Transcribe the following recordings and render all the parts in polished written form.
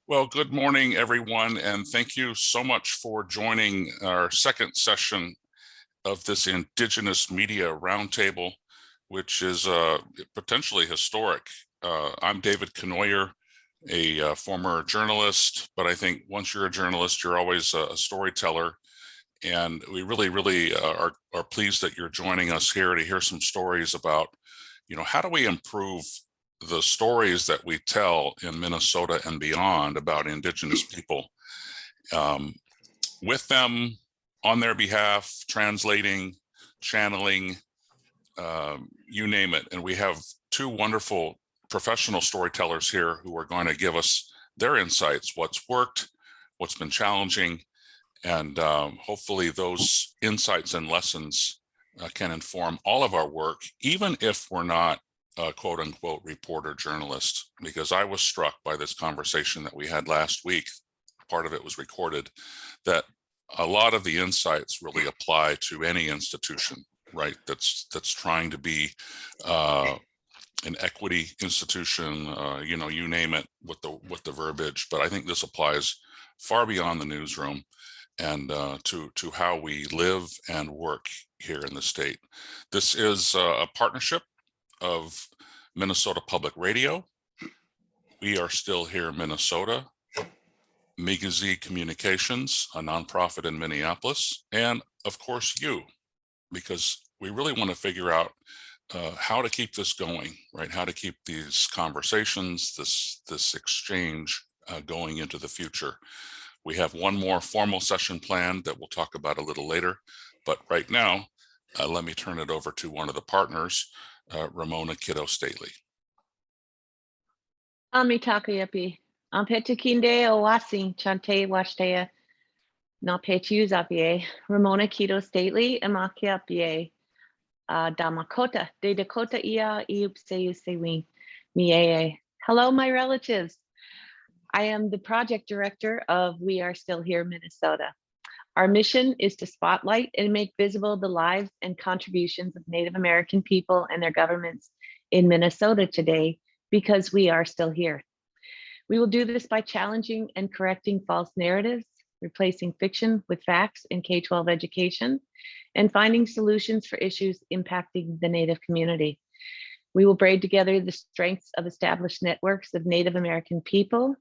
Well, good morning, everyone, and thank you so much for joining our second session of this Indigenous Media Roundtable, which is potentially historic. I'm David Knoyer, a former journalist, but I think once you're a journalist, you're always a storyteller. And we really are pleased that you're joining us here to hear some stories about, how do we improve the stories that we tell in Minnesota and beyond about Indigenous people, with them, on their behalf, translating, channeling, you name it. And we have two wonderful professional storytellers here who are going to give us their insights, what's worked, what's been challenging, and hopefully those insights and lessons can inform all of our work, even if we're not quote unquote reporter journalist, because I was struck by this conversation that we had last week. Part of it was recorded, that a lot of the insights really apply to any institution, right? That's trying to be an equity institution, you name it with the verbiage. But I think this applies far beyond the newsroom and to how we live and work here in the state. This is a partnership of Minnesota Public Radio. We Are Still Here Minnesota, Migazi Communications, a nonprofit in Minneapolis, and of course you, because we really want to figure out how to keep this going, right? How to keep these conversations, this exchange going into the future. We have one more formal session planned that we'll talk about a little later, but right now, let me turn it over to one of the partners, Ramona Kiddo-Stately. Ami takayapi. Ampetukinde owasi chante washtea. Na petus apie. Ramona Kiddo-Stately amakiapie. Damakota de Dakota ia iupseusewi miee. Hello, my relatives. I am the project director of We Are Still Here Minnesota. Our mission is to spotlight and make visible the lives and contributions of Native American people and their governments in Minnesota today, because we are still here. We will do this by challenging and correcting false narratives, replacing fiction with facts in K-12 education, and finding solutions for issues impacting the Native community. We will braid together the strengths of established networks of Native American people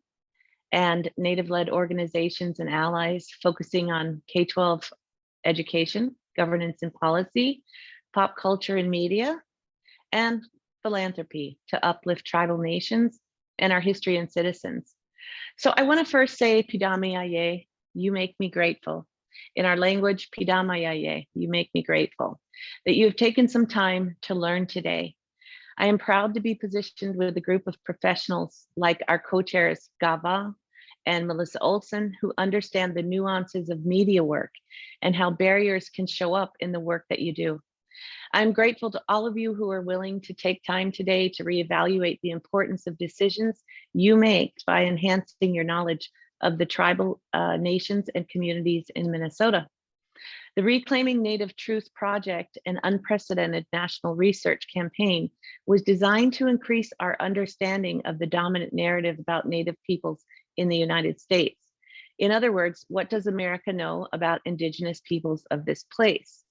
and Native-led organizations and allies, focusing on K-12 education, governance and policy, pop culture and media, and philanthropy to uplift tribal nations and our history and citizens. So I want to first say Pidamayaye, you make me grateful. In our language, Pidamayaye, you make me grateful that you have taken some time to learn today. I am proud to be positioned with a group of professionals like our co-chairs, Gava and Melissa Olson, who understand the nuances of media work and how barriers can show up in the work that you do. I'm grateful to all of you who are willing to take time today to reevaluate the importance of decisions you make by enhancing your knowledge of the tribal nations and communities in Minnesota. The Reclaiming Native Truth Project, an unprecedented national research campaign, was designed to increase our understanding of the dominant narrative about Native peoples in the United States. In other words, what does America know about Indigenous peoples of this place?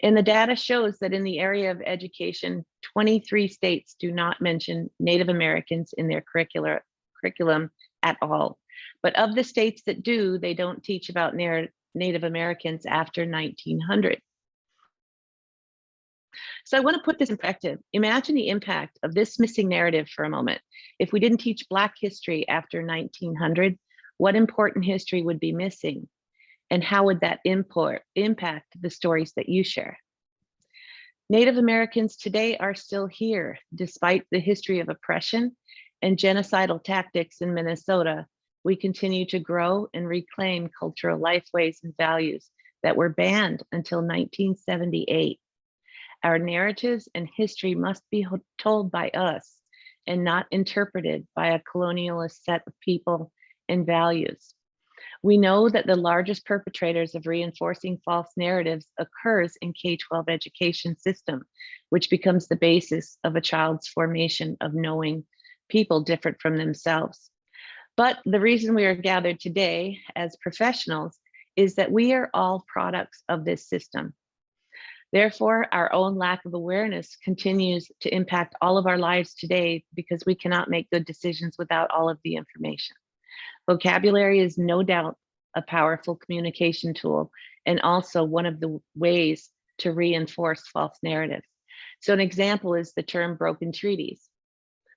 And the data shows that in the area of education, 23 states do not mention Native Americans in their curriculum at all. But of the states that do, they don't teach about Native Americans after 1900. So I want to put this in perspective. Imagine the impact of this missing narrative for a moment. If we didn't teach Black history after 1900, what important history would be missing? And how would that impact the stories that you share? Native Americans today are still here, despite the history of oppression and genocidal tactics in Minnesota. We continue to grow and reclaim cultural lifeways and values that were banned until 1978. Our narratives and history must be told by us and not interpreted by a colonialist set of people and values. We know that the largest perpetrators of reinforcing false narratives occurs in K-12 education system, which becomes the basis of a child's formation of knowing people different from themselves. But the reason we are gathered today as professionals is that we are all products of this system. Therefore, our own lack of awareness continues to impact all of our lives today because we cannot make good decisions without all of the information. Vocabulary is no doubt a powerful communication tool and also one of the ways to reinforce false narratives. So an example is the term broken treaties,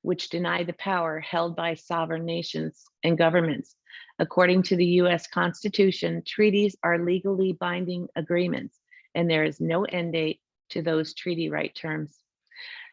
which deny the power held by sovereign nations and governments. According to the US Constitution, treaties are legally binding agreements, and there is no end date to those treaty right terms.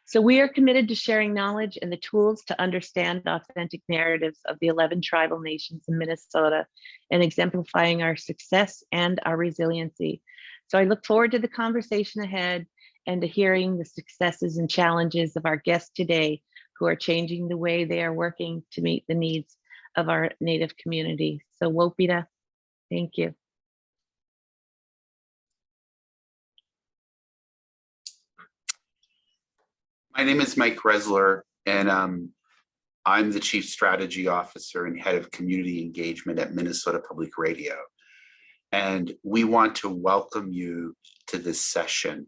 So we are committed to sharing knowledge and the tools to understand authentic narratives of the 11 tribal nations in Minnesota and exemplifying our success and our resiliency. So I look forward to the conversation ahead and to hearing the successes and challenges of our guests today who are changing the way they are working to meet the needs of our Native community. So Wopita, thank you. My name is Mike Resler, and I'm the Chief Strategy Officer and Head of Community Engagement at Minnesota Public Radio. And we want to welcome you to this session.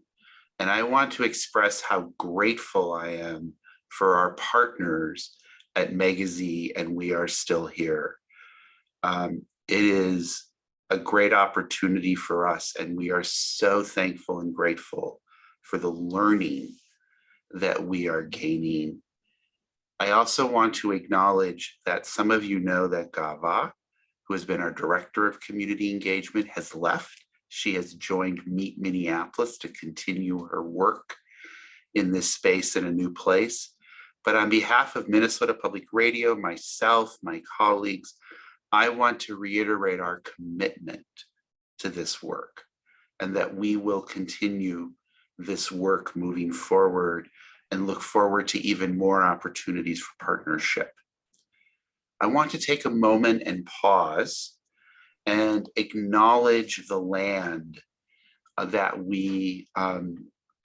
And I want to express how grateful I am for our partners at Megazee and We Are Still Here. It is a great opportunity for us, and we are so thankful and grateful for the learning that we are gaining. I also want to acknowledge that some of you know that Gava, who has been our Director of Community Engagement, has left. She has joined Meet Minneapolis to continue her work in this space in a new place. But on behalf of Minnesota Public Radio, myself, my colleagues, I want to reiterate our commitment to this work and that we will continue this work moving forward and look forward to even more opportunities for partnership. I want to take a moment and pause and acknowledge the land that we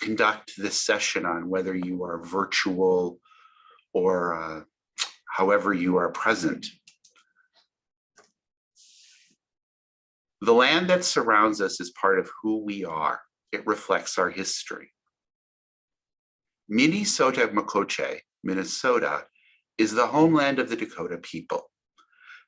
conduct this session on, whether you are virtual or however you are present. The land that surrounds us is part of who we are. It reflects our history. Minnesota Makoche, Minnesota, is the homeland of the Dakota people.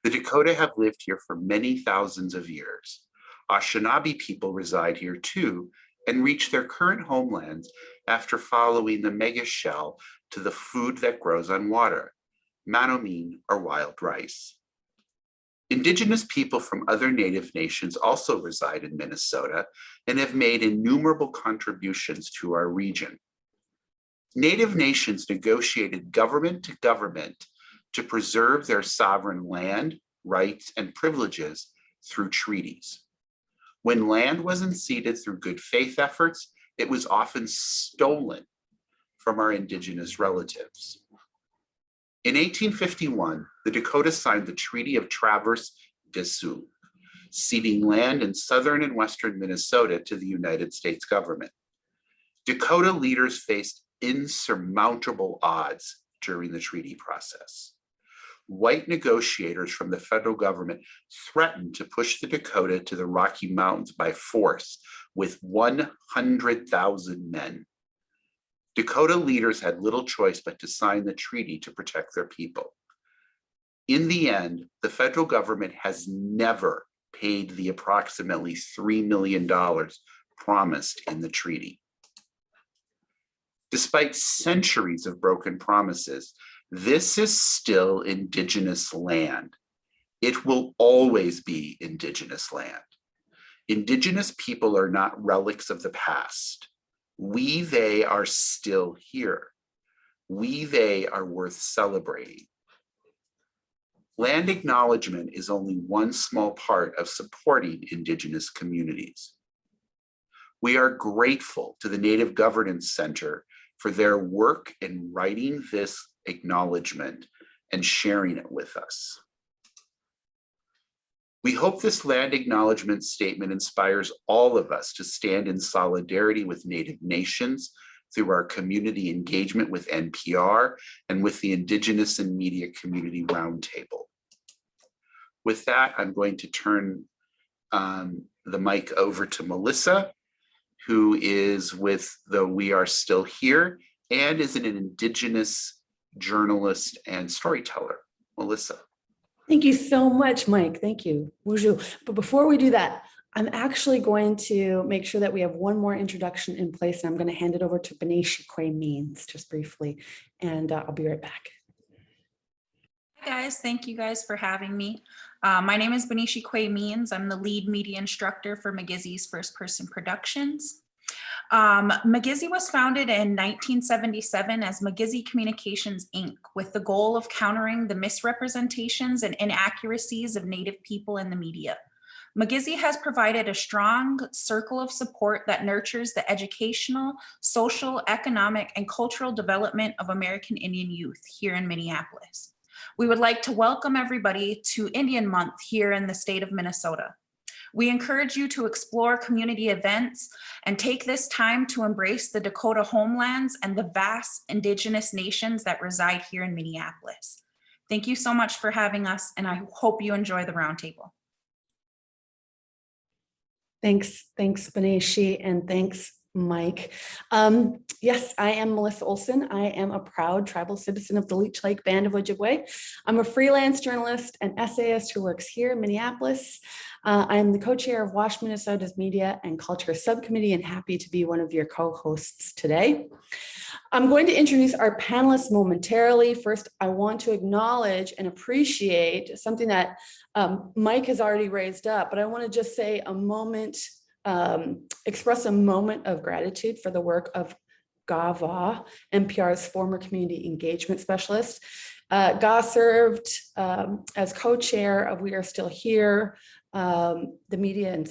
The Dakota have lived here for many thousands of years. Anishinaabe people reside here too and reach their current homelands after following the megashell to the food that grows on water, manomine or wild rice. Indigenous people from other Native nations also reside in Minnesota and have made innumerable contributions to our region. Native nations negotiated government to government to preserve their sovereign land, rights, and privileges through treaties. When land wasn't ceded through good faith efforts, it was often stolen from our Indigenous relatives. In 1851, the Dakota signed the Treaty of Traverse des Sioux, ceding land in southern and western Minnesota to the United States government. Dakota leaders faced insurmountable odds during the treaty process. White negotiators from the federal government threatened to push the Dakota to the Rocky Mountains by force with 100,000 men. Dakota leaders had little choice but to sign the treaty to protect their people. In the end, the federal government has never paid the approximately $3 million promised in the treaty. Despite centuries of broken promises, this is still Indigenous land. It will always be Indigenous land. Indigenous people are not relics of the past. We, they are still here. We, they are worth celebrating. Land acknowledgement is only one small part of supporting Indigenous communities. We are grateful to the Native Governance Center for their work in writing this acknowledgement and sharing it with us. We hope this land acknowledgement statement inspires all of us to stand in solidarity with Native nations through our community engagement with NPR and with the Indigenous and Media Community Roundtable. With that, I'm going to turn the mic over to Melissa, who is with the We Are Still Here and is an Indigenous journalist and storyteller. Melissa. Thank you so much, Mike. Thank you. Bonjour. But before we do that, I'm actually going to make sure that we have one more introduction in place. And I'm going to hand it over to Beneshi Means just briefly, and I'll be right back. Hi guys, thank you guys for having me. My name is Beneshi Means. I'm the lead media instructor for McGizzy's First Person Productions. McGizzy was founded in 1977 as McGizzy Communications, Inc., with the goal of countering the misrepresentations and inaccuracies of Native people in the media. McGizzy has provided a strong circle of support that nurtures the educational, social, economic, and cultural development of American Indian youth here in Minneapolis. We would like to welcome everybody to Indian Month here in the state of Minnesota. We encourage you to explore community events and take this time to embrace the Dakota homelands and the vast Indigenous nations that reside here in Minneapolis. Thank you so much for having us, and I hope you enjoy the roundtable. Thanks, Beneshi, and thanks, Mike. Yes, I am Melissa Olson. I am a proud tribal citizen of the Leech Lake Band of Ojibwe. I'm a freelance journalist and essayist who works here in Minneapolis. I am the co-chair of WASH Minnesota's Media and Culture Subcommittee and happy to be one of your co-hosts today. I'm going to introduce our panelists momentarily. First, I want to acknowledge and appreciate something that Mike has already raised up, but I want to just say a moment, express a moment of gratitude for the work of Ga, NPR's former community engagement specialist. Ga served as co-chair of We Are Still Here, the Media and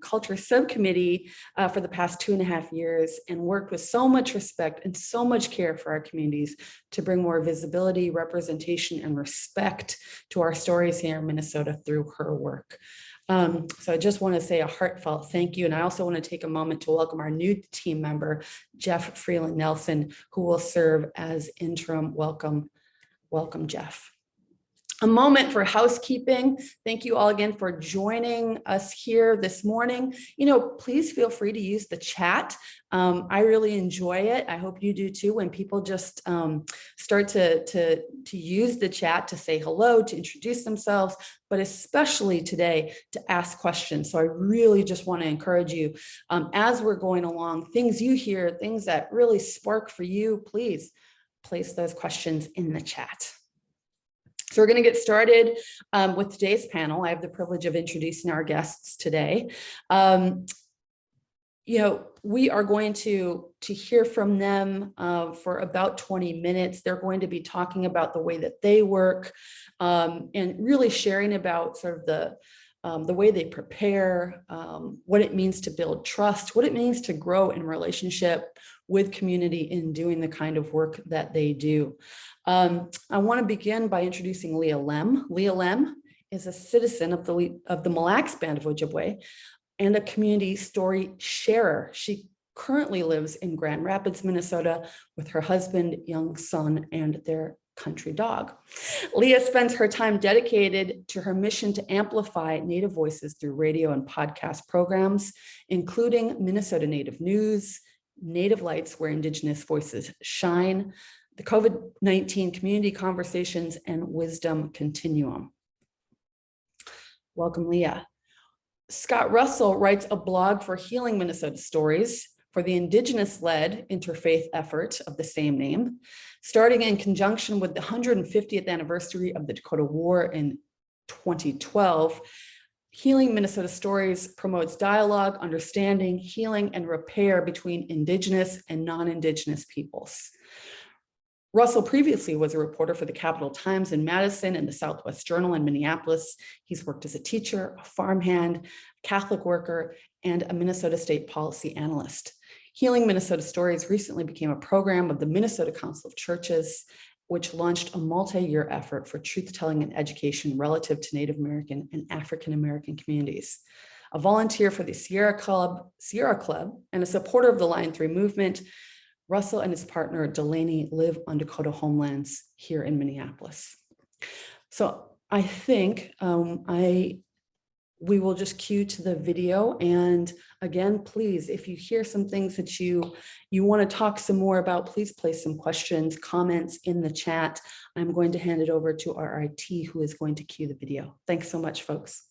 Culture Subcommittee for the past 2.5 years, and worked with so much respect and so much care for our communities to bring more visibility, representation, and respect to our stories here in Minnesota through her work. So I just want to say a heartfelt thank you. And I also want to take a moment to welcome our new team member, Jeff Freeland Nelson, who will serve as interim. Welcome, Jeff. A moment for housekeeping. Thank you all again for joining us here this morning. Please feel free to use the chat. I really enjoy it. I hope you do too, when people just start to use the chat to say hello, to introduce themselves, but especially today to ask questions. So I really just want to encourage you as we're going along, things you hear, things that really spark for you, please place those questions in the chat. So we're going to get started with today's panel. I have the privilege of introducing our guests today. We are going to hear from them for about 20 minutes. They're going to be talking about the way that they work and really sharing about sort of the way they prepare, what it means to build trust, what it means to grow in relationship with community in doing the kind of work that they do. I want to begin by introducing Leah Lemm. Leah Lemm is a citizen of the Mille Lacs Band of Ojibwe and a community story sharer. She currently lives in Grand Rapids, Minnesota, with her husband, young son, and their country dog. Leah spends her time dedicated to her mission to amplify Native voices through radio and podcast programs, including Minnesota Native News, Native Lights, where Indigenous voices shine, the COVID-19 community conversations, and wisdom continuum. Welcome, Leah. Scott Russell writes a blog for Healing Minnesota Stories for the Indigenous-led interfaith effort of the same name, starting in conjunction with the 150th anniversary of the Dakota War in 2012. Healing Minnesota Stories promotes dialogue, understanding, healing, and repair between Indigenous and non-Indigenous peoples. Russell previously was a reporter for the Capital Times in Madison and the Southwest Journal in Minneapolis. He's worked as a teacher, a farmhand, Catholic worker, and a Minnesota state policy analyst. Healing Minnesota Stories recently became a program of the Minnesota Council of Churches, which launched a multi-year effort for truth-telling and education relative to Native American and African American communities. A volunteer for the Sierra Club, and a supporter of the Line 3 movement, Russell and his partner Delaney live on Dakota homelands here in Minneapolis. So I think we will just cue to the video. And again, please, if you hear some things that you want to talk some more about, please place some questions, comments in the chat. I'm going to hand it over to our IT who is going to cue the video. Thanks so much, folks.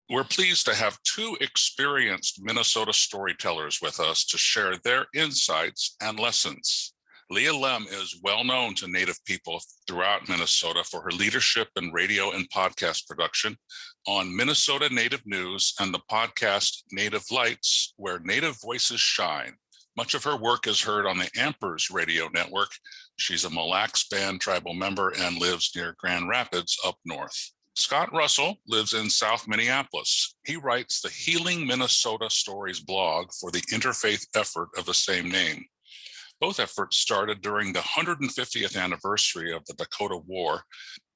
We're pleased to have two experienced Minnesota storytellers with us to share their insights and lessons. Leah Lemm is well known to Native people throughout Minnesota for her leadership in radio and podcast production on Minnesota Native News and the podcast Native Lights, where Native voices shine. Much of her work is heard on the Ampers radio network. She's a Mille Lacs Band tribal member and lives near Grand Rapids up north. Scott Russell lives in South Minneapolis. He writes the Healing Minnesota Stories blog for the interfaith effort of the same name. Both efforts started during the 150th anniversary of the Dakota War.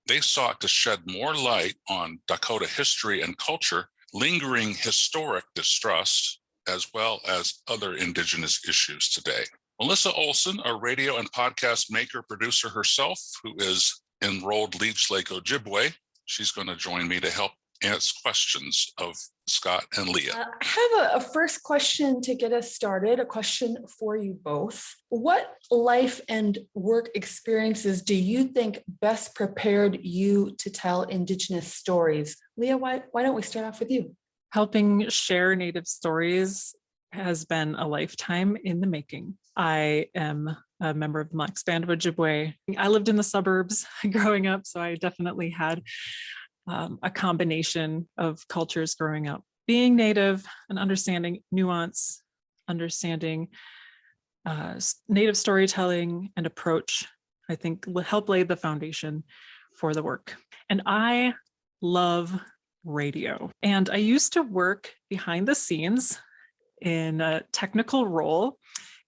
They sought to shed more light on Dakota history and culture, lingering historic distrust, as well as other Indigenous issues today. Melissa Olson, a radio and podcast maker, producer herself, who is enrolled Leech Lake Ojibwe, she's going to join me to help ask questions of Scott and Leah. I have a first question to get us started, a question for you both. What life and work experiences do you think best prepared you to tell Indigenous stories? Leah, why don't we start off with you? Helping share Native stories has been a lifetime in the making. I am a member of the Mille Lacs Band of Ojibwe. I lived in the suburbs growing up, so I definitely had a combination of cultures growing up. Being Native and understanding nuance, understanding Native storytelling and approach, I think will help lay the foundation for the work. And I love radio. And I used to work behind the scenes in a technical role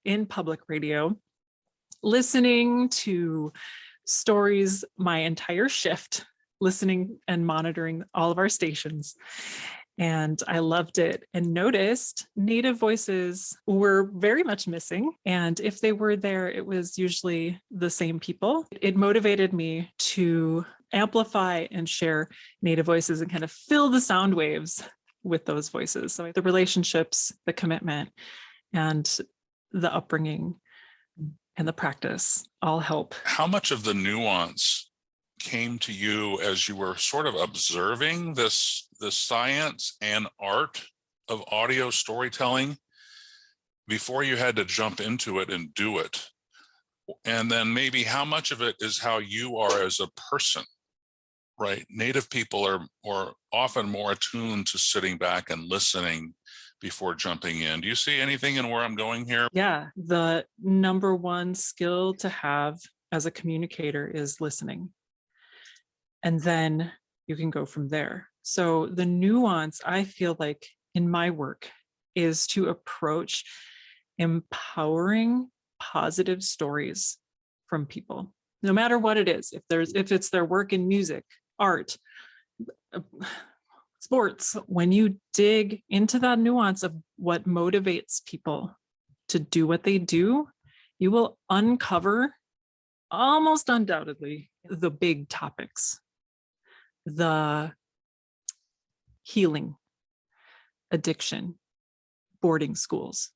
in public radio, listening to stories my entire shift, listening and monitoring all of our stations. And I loved it and noticed Native voices were very much missing. And if they were there, it was usually the same people. It motivated me to amplify and share Native voices and kind of fill the sound waves with those voices. So the relationships, the commitment, and the upbringing and the practice all help. How much of the nuance came to you as you were sort of observing the science and art of audio storytelling before you had to jump into it and do it? And then maybe how much of it is how you are as a person, right? Native people are often more attuned to sitting back and listening before jumping in. Do you see anything in where I'm going here? Yeah, the number one skill to have as a communicator is listening. And then you can go from there. So the nuance I feel like in my work is to approach empowering positive stories from people, no matter what it is. If it's their work in music, art, sports, when you dig into that nuance of what motivates people to do what they do, you will uncover almost undoubtedly the big topics. The healing, addiction, boarding schools.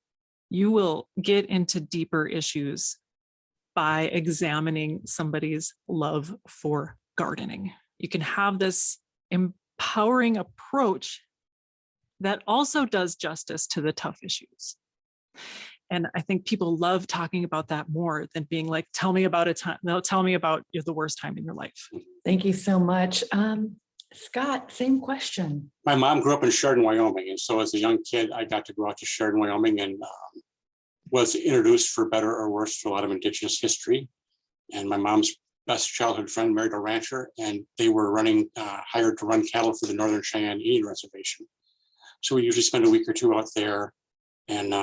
You will get into deeper issues by examining somebody's love for gardening. You can have this empowering approach that also does justice to the tough issues. And I think people love talking about that more than being like, tell me about a time, no, tell me about the worst time in your life. Thank you so much. Scott, same question. My mom grew up in Sheridan, Wyoming. And so as a young kid, I got to go out to Sheridan, Wyoming and was introduced for better or worse to a lot of Indigenous history. And my mom's best childhood friend married a rancher, and they were hired to run cattle for the Northern Cheyenne Indian Reservation. So we usually spend a week or two out there, and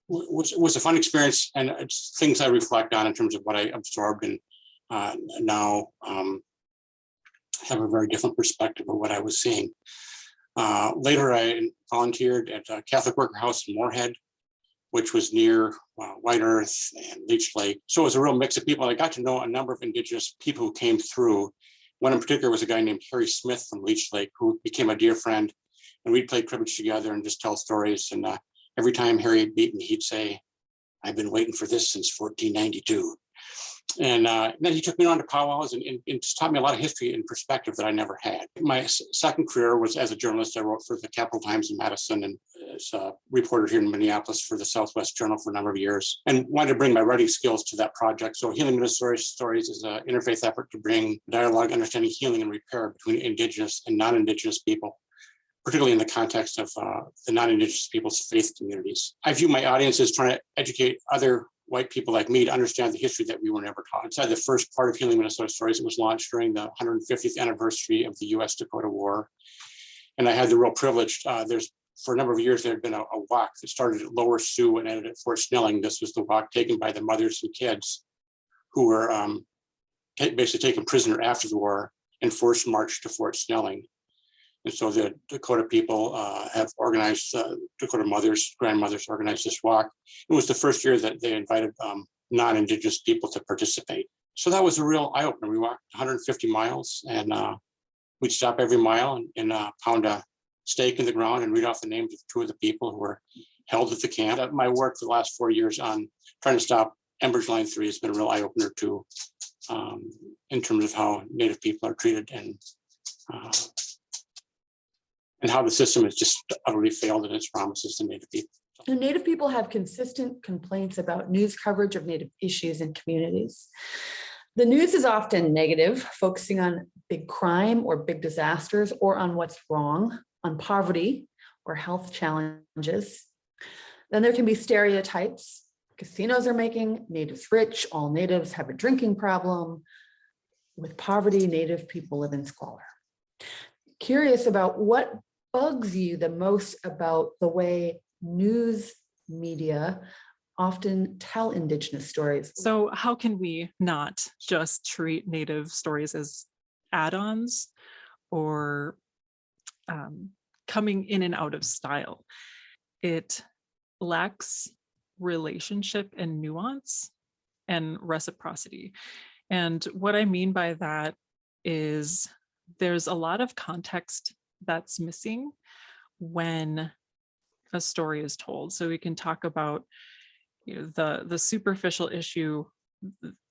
it was a fun experience, and it's things I reflect on in terms of what I absorbed, and now have a very different perspective of what I was seeing. Later, I volunteered at a Catholic Worker House in Moorhead, which was near White Earth and Leech Lake. So it was a real mix of people. And I got to know a number of Indigenous people who came through. One in particular was a guy named Harry Smith from Leech Lake, who became a dear friend. And we'd play cribbage together and just tell stories. And every time Harry beat me, he'd say, "I've been waiting for this since 1492. And then he took me on to powwows and just taught me a lot of history and perspective that I never had. My second career was as a journalist. I wrote for the Capital Times in Madison and as a reporter here in Minneapolis for the Southwest Journal for a number of years, and wanted to bring my writing skills to that project. So Healing Minnesota Stories is an interfaith effort to bring dialogue, understanding, healing, and repair between Indigenous and non-Indigenous people, particularly in the context of the non-Indigenous people's faith communities. I view my audience as trying to educate other white people like me to understand the history that we were never taught. Inside the first part of Healing Minnesota Stories, it was launched during the 150th anniversary of the US-Dakota War. And I had the real privilege, for a number of years, there had been a walk that started at Lower Sioux and ended at Fort Snelling. This was the walk taken by the mothers and kids who were basically taken prisoner after the war and forced marched to Fort Snelling. And so the Dakota people have organized, Dakota mothers, grandmothers organized this walk. It was the first year that they invited non-Indigenous people to participate. So that was a real eye-opener. We walked 150 miles and we'd stop every mile and pound a stake in the ground and read off the names of two of the people who were held at the camp. My work for the last 4 years on trying to stop Enbridge Line 3 has been a real eye-opener too, in terms of how Native people are treated and how the system has just utterly failed in its promises to Native people. And Native people have consistent complaints about news coverage of Native issues and communities. The news is often negative, focusing on big crime or big disasters, or on what's wrong, on poverty or health challenges. Then there can be stereotypes. Casinos are making Natives rich, all Natives have a drinking problem. With poverty, Native people live in squalor. Curious about what bugs you the most about the way news media often tell Indigenous stories. So how can we not just treat Native stories as add-ons or coming in and out of style? It lacks relationship and nuance and reciprocity. And what I mean by that is there's a lot of context that's missing when a story is told. So we can talk about the superficial issue.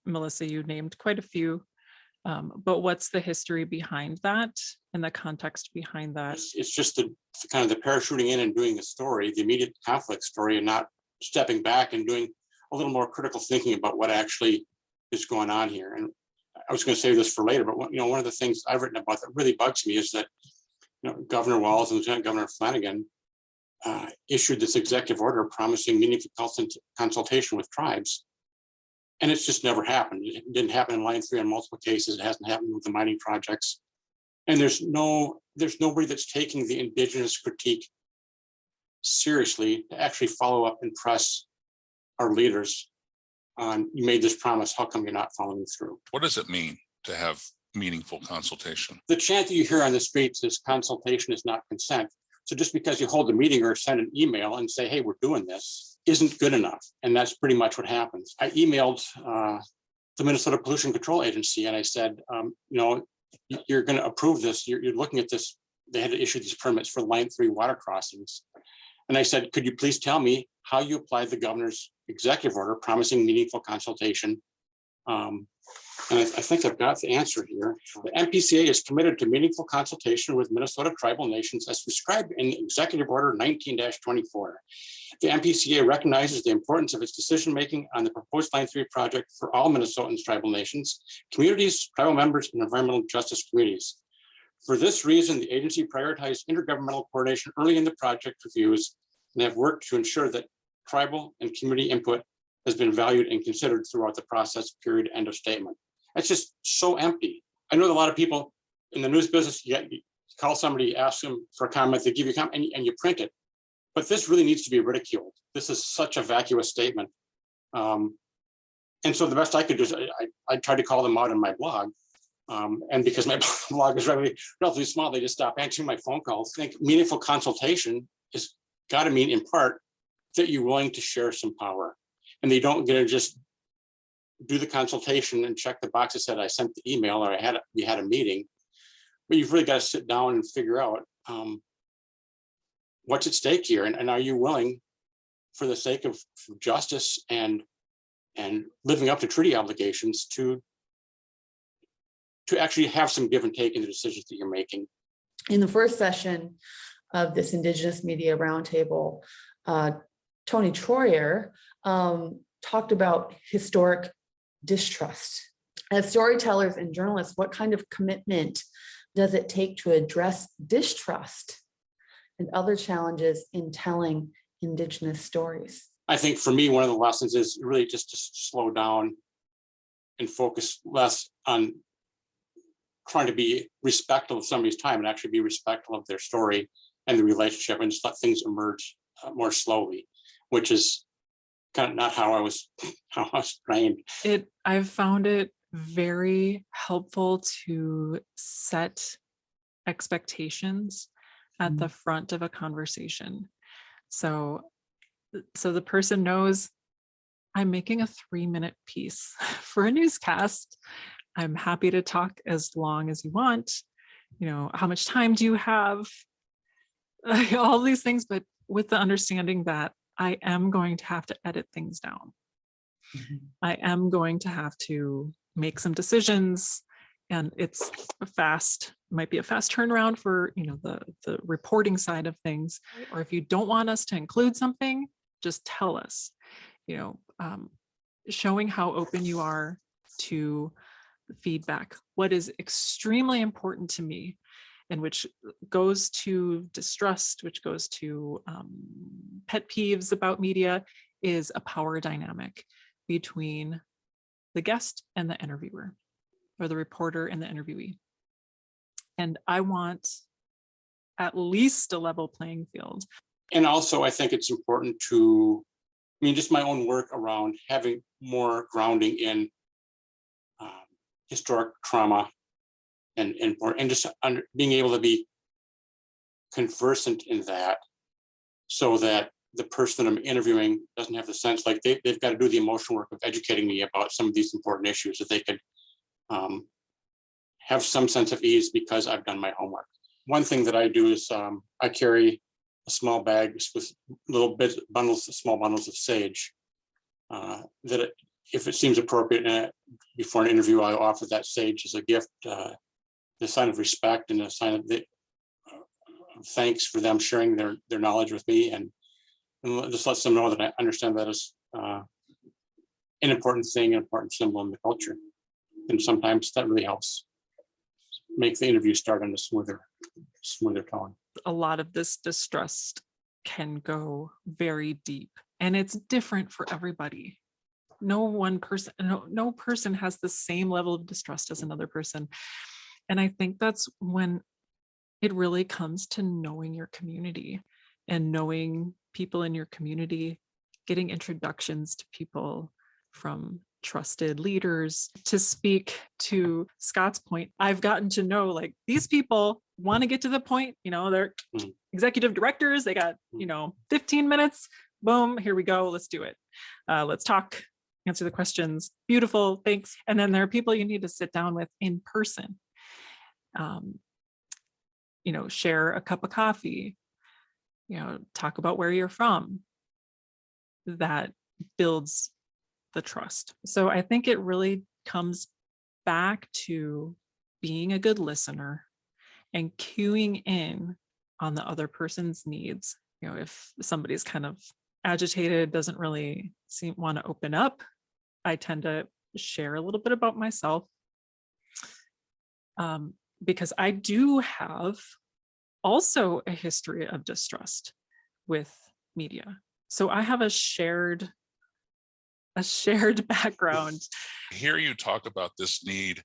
Melissa, you named quite a few, but what's the history behind that and the context behind that? It's just the kind of the parachuting in and doing the story, the immediate conflict story, and not stepping back and doing a little more critical thinking about what actually is going on here. And I was going to save this for later, but one of the things I've written about that really bugs me is that Governor Walz and Lieutenant Governor Flanagan issued this executive order promising meaningful consultation with tribes. And it's just never happened. It didn't happen in Line 3 on multiple cases. It hasn't happened with the mining projects. And there's nobody that's taking the Indigenous critique seriously to actually follow up and press our leaders on, you made this promise, how come you're not following through? What does it mean to have meaningful consultation? The chant that you hear on the streets is consultation is not consent. So just because you hold a meeting or send an email and say, hey, we're doing this, isn't good enough. And that's pretty much what happens. I emailed the Minnesota Pollution Control Agency and I said, you're going to approve this. You're looking at this. They had to issue these permits for Line 3 water crossings. And I said, could you please tell me how you applied the governor's executive order promising meaningful consultation? And I think I've got the answer here. The MPCA is committed to meaningful consultation with Minnesota tribal nations as prescribed in Executive Order 19-24. The MPCA recognizes the importance of its decision-making on the proposed Line 3 project for all Minnesotans, tribal nations, communities, tribal members, and environmental justice communities. For this reason, the agency prioritized intergovernmental coordination early in the project reviews and have worked to ensure that tribal and community input has been valued and considered throughout the process, period, end of statement. That's just so empty. I know that a lot of people in the news business, you call somebody, ask them for a comment, they give you a comment and you print it. But this really needs to be ridiculed. This is such a vacuous statement. And so the best I could do is I tried to call them out on my blog. And because my blog is relatively small, they just stop answering my phone calls. I think meaningful consultation is got to mean in part that you're willing to share some power, and they don't get to just do the consultation and check the box that said I sent the email or we had a meeting. But you've really got to sit down and figure out what's at stake here, and are you willing, for the sake of justice and living up to treaty obligations, to actually have some give and take in the decisions that you're making. In the first session of this Indigenous Media Roundtable, Tony Troyer talked about historic distrust. As storytellers and journalists, what kind of commitment does it take to address distrust and other challenges in telling Indigenous stories? I think for me, one of the lessons is really just to slow down and focus less on trying to be respectful of somebody's time and actually be respectful of their story and the relationship, and just let things emerge more slowly, which is kind of not how I was trained. I've found it very helpful to set expectations at the front of a conversation. So the person knows I'm making a 3-minute piece for a newscast. I'm happy to talk as long as you want. You know, how much time do you have? All these things, but with the understanding that I am going to have to edit things down. I am going to have to make some decisions, and it's might be a fast turnaround for, you know, the reporting side of things. Or if you don't want us to include something, just tell us. You know, showing how open you are to feedback. What is extremely important to me, and which goes to distrust, which goes to pet peeves about media, is a power dynamic between the guest and the interviewer, or the reporter and the interviewee. And I want at least a level playing field. And also, I think it's important to, I mean, just my own work around having more grounding in historic trauma and just being able to be conversant in that, so that the person I'm interviewing doesn't have the sense like they've got to do the emotional work of educating me about some of these important issues, that they could have some sense of ease because I've done my homework. One thing that I do is I carry a small bag with little small bundles of sage that if it seems appropriate before an interview, I offer that sage as a gift, the sign of respect and a sign of thanks for them sharing their knowledge with me, and just lets them know that I understand that is an important thing, an important symbol in the culture. And sometimes that really helps make the interview start on a smoother tone. A lot of this distrust can go very deep, and it's different for everybody. No person has the same level of distrust as another person. And I think that's when it really comes to knowing your community and knowing people in your community, getting introductions to people from trusted leaders. To speak to Scott's point, I've gotten to know, like, these people want to get to the point, you know, they're executive directors, they got, 15 minutes, boom, here we go, let's do it. Let's talk, answer the questions, beautiful, thanks. And then there are people you need to sit down with in person, share a cup of coffee, talk about where you're from. That builds the trust. So I think it really comes back to being a good listener and cueing in on the other person's needs. If somebody's kind of agitated, doesn't really want to open up, I tend to share a little bit about myself, because I do have also a history of distrust with media. So I have a shared background. Hear you talk about this need,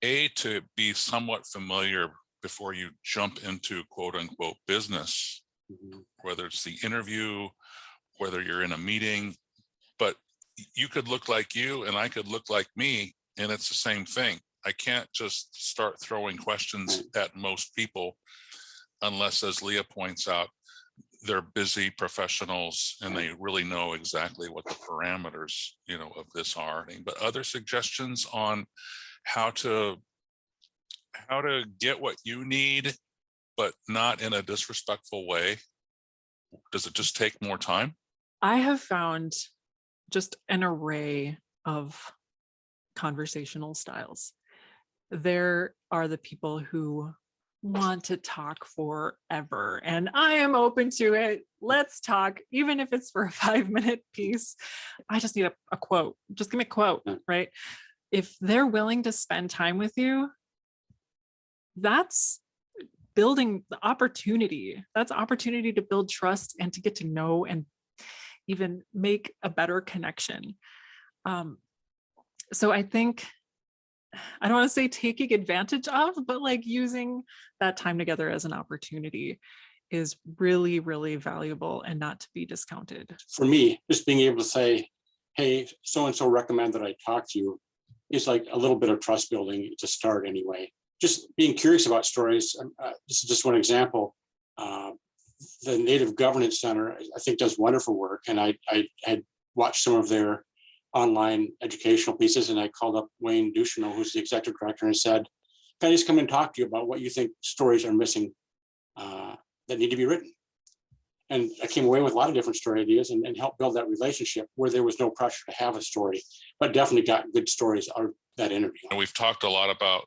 to be somewhat familiar before you jump into quote unquote business, whether it's the interview, whether you're in a meeting, but you could look like you and I could look like me, and it's the same thing. I can't just start throwing questions at most people unless, as Leah points out, they're busy professionals and they really know exactly what the parameters, of this are. But other suggestions on how to get what you need, but not in a disrespectful way? Does it just take more time? I have found just an array of conversational styles. There are the people who want to talk forever, and I am open to it. Let's talk, even if it's for a 5-minute piece. I just need a quote. Just give me a quote, right? If they're willing to spend time with you, that's building the opportunity. That's opportunity to build trust and to get to know and even make a better connection. So I think, I don't want to say taking advantage of, but like using that time together as an opportunity is really, really valuable and not to be discounted. For me, just being able to say, hey, so-and-so recommend that I talk to you is like a little bit of trust building to start anyway. Just being curious about stories. This is just one example. The Native Governance Center, I think, does wonderful work. And I had watched some of their online educational pieces, and I called up Wayne Ducheneau, who's the executive director, and said, can I just come and talk to you about what you think stories are missing that need to be written? And I came away with a lot of different story ideas and helped build that relationship where there was no pressure to have a story, but definitely got good stories out of that interview. And we've talked a lot about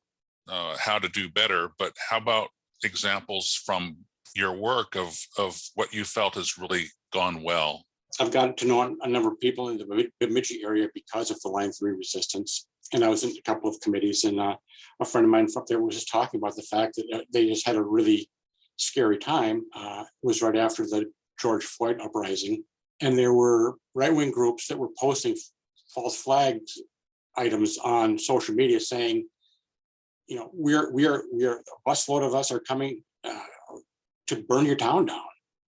how to do better, but how about examples from your work of what you felt has really gone well? I've gotten to know a number of people in the Bemidji area because of the Line 3 resistance. And I was in a couple of committees, and a friend of mine from there was just talking about the fact that they just had a really scary time. It was right after the George Floyd uprising. And there were right-wing groups that were posting false flag items on social media saying, we are a busload of us are coming to burn your town down.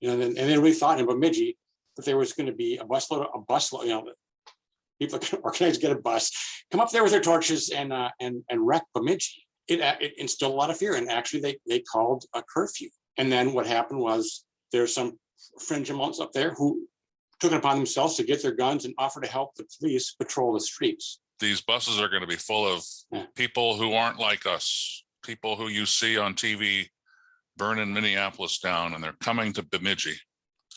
And they really thought in Bemidji that there was going to be a busload, people organized, get a bus, come up there with their torches and wreck Bemidji. It instilled a lot of fear, and actually they called a curfew. And then what happened was there's some fringe amounts up there who took it upon themselves to get their guns and offer to help the police patrol the streets. These buses are going to be full of people who aren't like us, people who you see on TV burning Minneapolis down, and they're coming to Bemidji.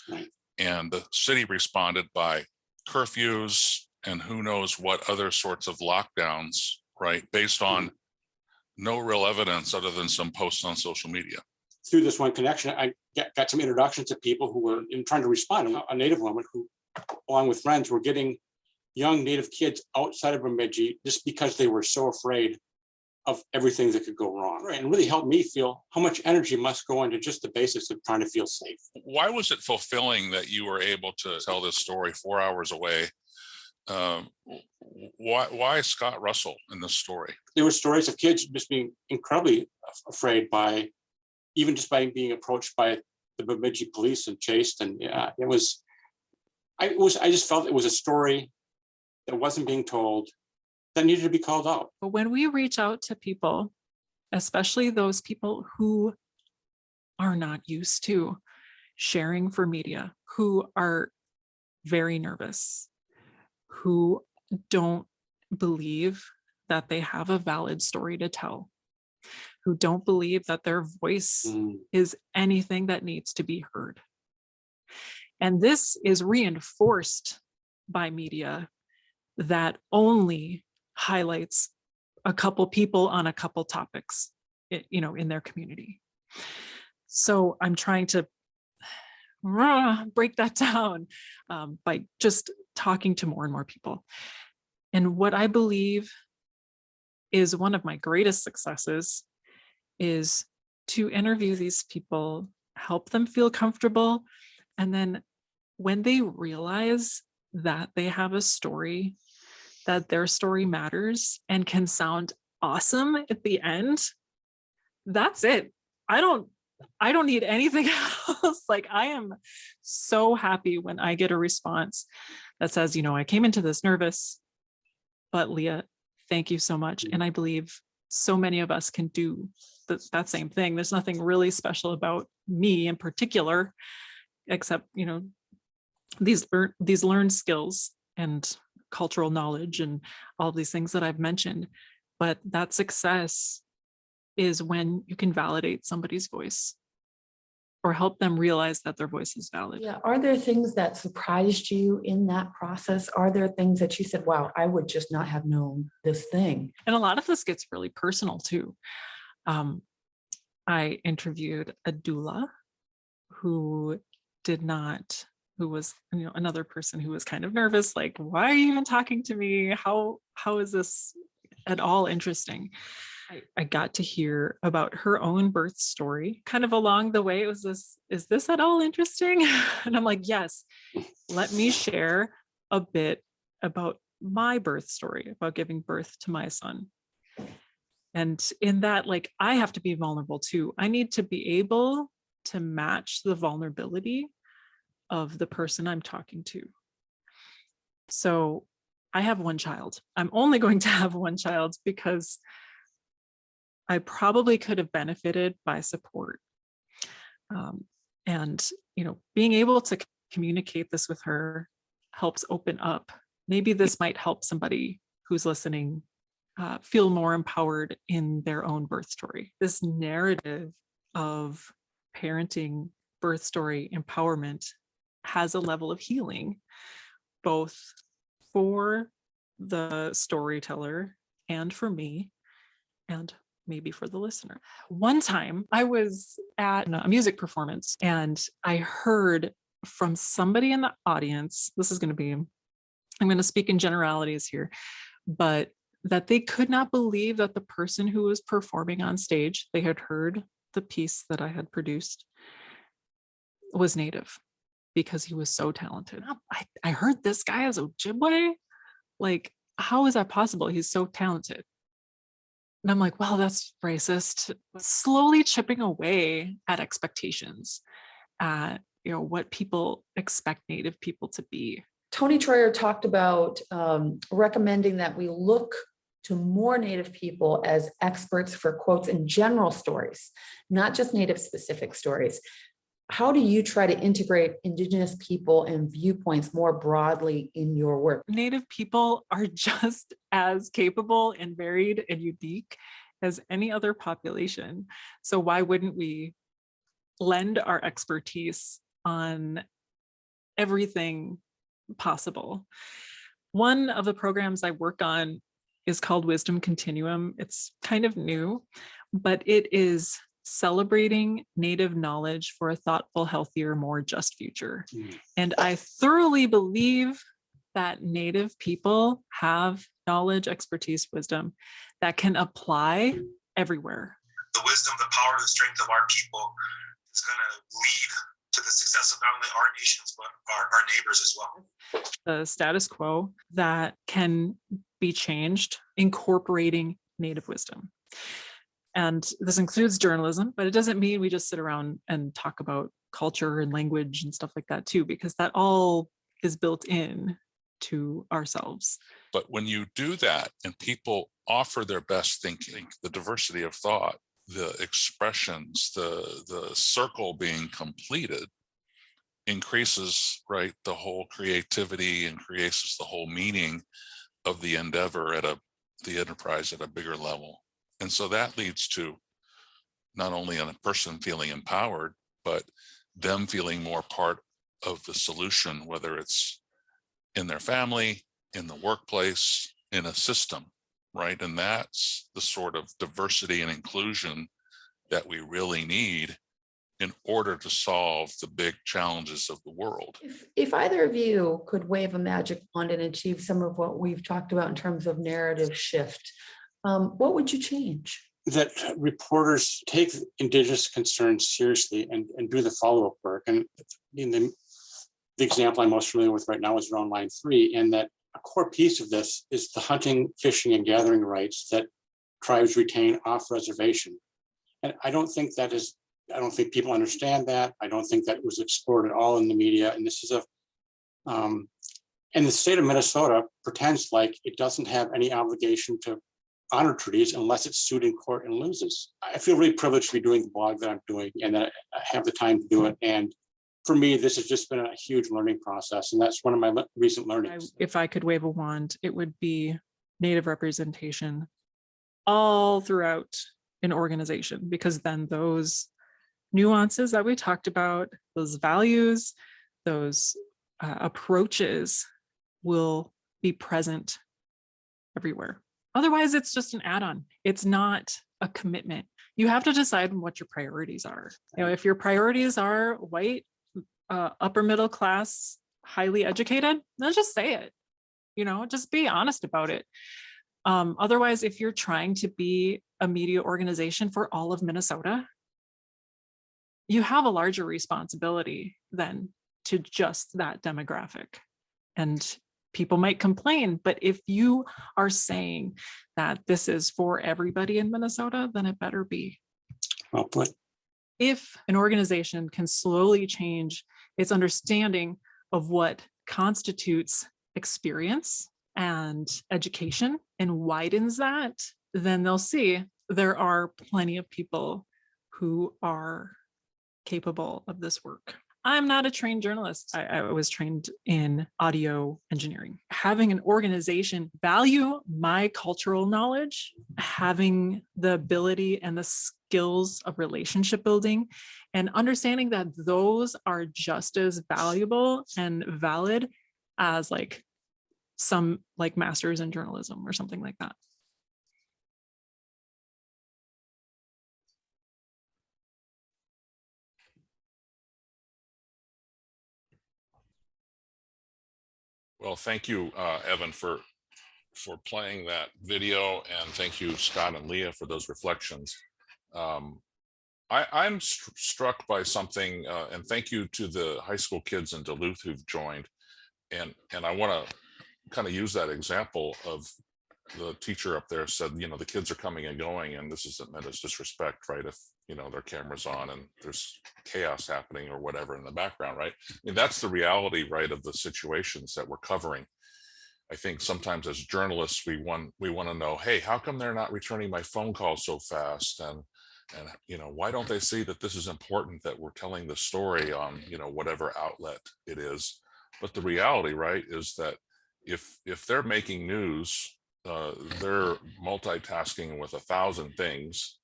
Right. And the city responded by curfews and who knows what other sorts of lockdowns, right? Based on no real evidence other than some posts on social media. Through this one connection, I got some introductions to people who were trying to respond. A Native woman who, along with friends, were getting young Native kids outside of Bemidji just because they were so afraid of everything that could go wrong. Right. And really helped me feel how much energy must go into just the basics of trying to feel safe. Why was it fulfilling that you were able to tell this story 4 hours away? Why Scott Russell in this story? There were stories of kids just being incredibly afraid by being approached by the Bemidji police and chased. And I just felt it was a story that wasn't being told that needed to be called out. But when we reach out to people, especially those people who are not used to sharing for media, who are very nervous, who don't believe that they have a valid story to tell, who don't believe that their voice is anything that needs to be heard. And this is reinforced by media that only highlights a couple people on a couple topics, in their community. So I'm trying to break that down by just talking to more and more people. And what I believe is one of my greatest successes is to interview these people, help them feel comfortable. And then when they realize that they have a story, that their story matters and can sound awesome at the end, that's it. I don't need anything else. Like, I am so happy when I get a response that says, I came into this nervous, but Leah, thank you so much. And I believe so many of us can do that same thing. There's nothing really special about me in particular. accept, these learned skills and cultural knowledge and all these things that I've mentioned. But that success is when you can validate somebody's voice or help them realize that their voice is valid. Yeah. Are there things that surprised you in that process? Are there things that you said, wow, I would just not have known this thing? And a lot of this gets really personal too. I interviewed a doula who was another person who was kind of nervous, like, why are you even talking to me? How is this at all interesting? I got to hear about her own birth story. Kind of along the way, is this at all interesting? And I'm like, yes, let me share a bit about my birth story, about giving birth to my son. And in that, like, I have to be vulnerable too. I need to be able to match the vulnerability of the person I'm talking to. So I have one child. I'm only going to have one child because I probably could have benefited by support. And, being able to communicate this with her helps open up. Maybe this might help somebody who's listening feel more empowered in their own birth story. This narrative of parenting, birth story, empowerment has a level of healing, both for the storyteller and for me, and maybe for the listener. One time I was at a music performance and I heard from somebody in the audience, I'm going to speak in generalities here, but that they could not believe that the person who was performing on stage, they had heard the piece that I had produced, was Native, because he was so talented. I heard this guy is Ojibwe. Like, how is that possible? He's so talented. And I'm like, well, that's racist. Slowly chipping away at expectations, at what people expect Native people to be. Tony Troyer talked about recommending that we look to more Native people as experts for, quotes, in general stories, not just Native specific stories. How do you try to integrate Indigenous people and viewpoints more broadly in your work? Native people are just as capable and varied and unique as any other population. So why wouldn't we lend our expertise on everything possible? One of the programs I work on is called Wisdom Continuum. It's kind of new, but it is celebrating Native knowledge for a thoughtful, healthier, more just future. And I thoroughly believe that Native people have knowledge, expertise, wisdom that can apply everywhere. The wisdom, the power, the strength of our people is going to lead to the success of not only our nations, but our neighbors as well. The status quo that can be changed, incorporating Native wisdom. And this includes journalism, but it doesn't mean we just sit around and talk about culture and language and stuff like that too, because that all is built in to ourselves. But when you do that and people offer their best thinking, the diversity of thought, the expressions, the circle being completed increases, right, the whole creativity and creates the whole meaning of the endeavor the enterprise at a bigger level. And so that leads to not only a person feeling empowered, but them feeling more part of the solution, whether it's in their family, in the workplace, in a system, right? And that's the sort of diversity and inclusion that we really need in order to solve the big challenges of the world. If either of you could wave a magic wand and achieve some of what we've talked about in terms of narrative shift, what would you change? That reporters take Indigenous concerns seriously and do the follow-up work. And in the example I'm most familiar with right now is around line 3, and that a core piece of this is the hunting, fishing, and gathering rights that tribes retain off reservation. And I don't think people understand that. I don't think that was explored at all in the media. And this is and the state of Minnesota pretends like it doesn't have any obligation to honor treaties unless it's sued in court and loses. I feel really privileged to be doing the blog that I'm doing and that I have the time to do it. And for me, this has just been a huge learning process, and that's one of my recent learnings. If I could wave a wand, it would be Native representation all throughout an organization, because then those nuances that we talked about, those values, those approaches will be present everywhere. Otherwise, it's just an add-on. It's not a commitment. You have to decide what your priorities are. You know, if your priorities are white, upper middle class, highly educated, then just say it. You know, just be honest about it. Otherwise, if you're trying to be a media organization for all of Minnesota, you have a larger responsibility than to just that demographic. And people might complain, but if you are saying that this is for everybody in Minnesota, then it better be. Well put. If an organization can slowly change its understanding of what constitutes experience and education and widens that, then they'll see there are plenty of people who are capable of this work. I'm not a trained journalist. I was trained in audio engineering. Having an organization value my cultural knowledge, having the ability and the skills of relationship building, and understanding that those are just as valuable and valid as like some like masters in journalism or something like that. Well, thank you, Evan, for playing that video, and thank you, Scott and Leah, for those reflections. I'm struck by something, and thank you to the high school kids in Duluth who've joined. And I want to kind of use that example of the teacher up there said, you know, the kids are coming and going, and this isn't meant as disrespect, right? If, you know, their camera's on and there's chaos happening or whatever in the background, right? I mean, that's the reality, right, of the situations that we're covering. I think sometimes as journalists, we want to know, hey, how come they're not returning my phone call so fast? And you know, why don't they see that this is important, that we're telling the story on, you know, whatever outlet it is? But the reality, right, is that if they're making news, they're multitasking with 1,000 things,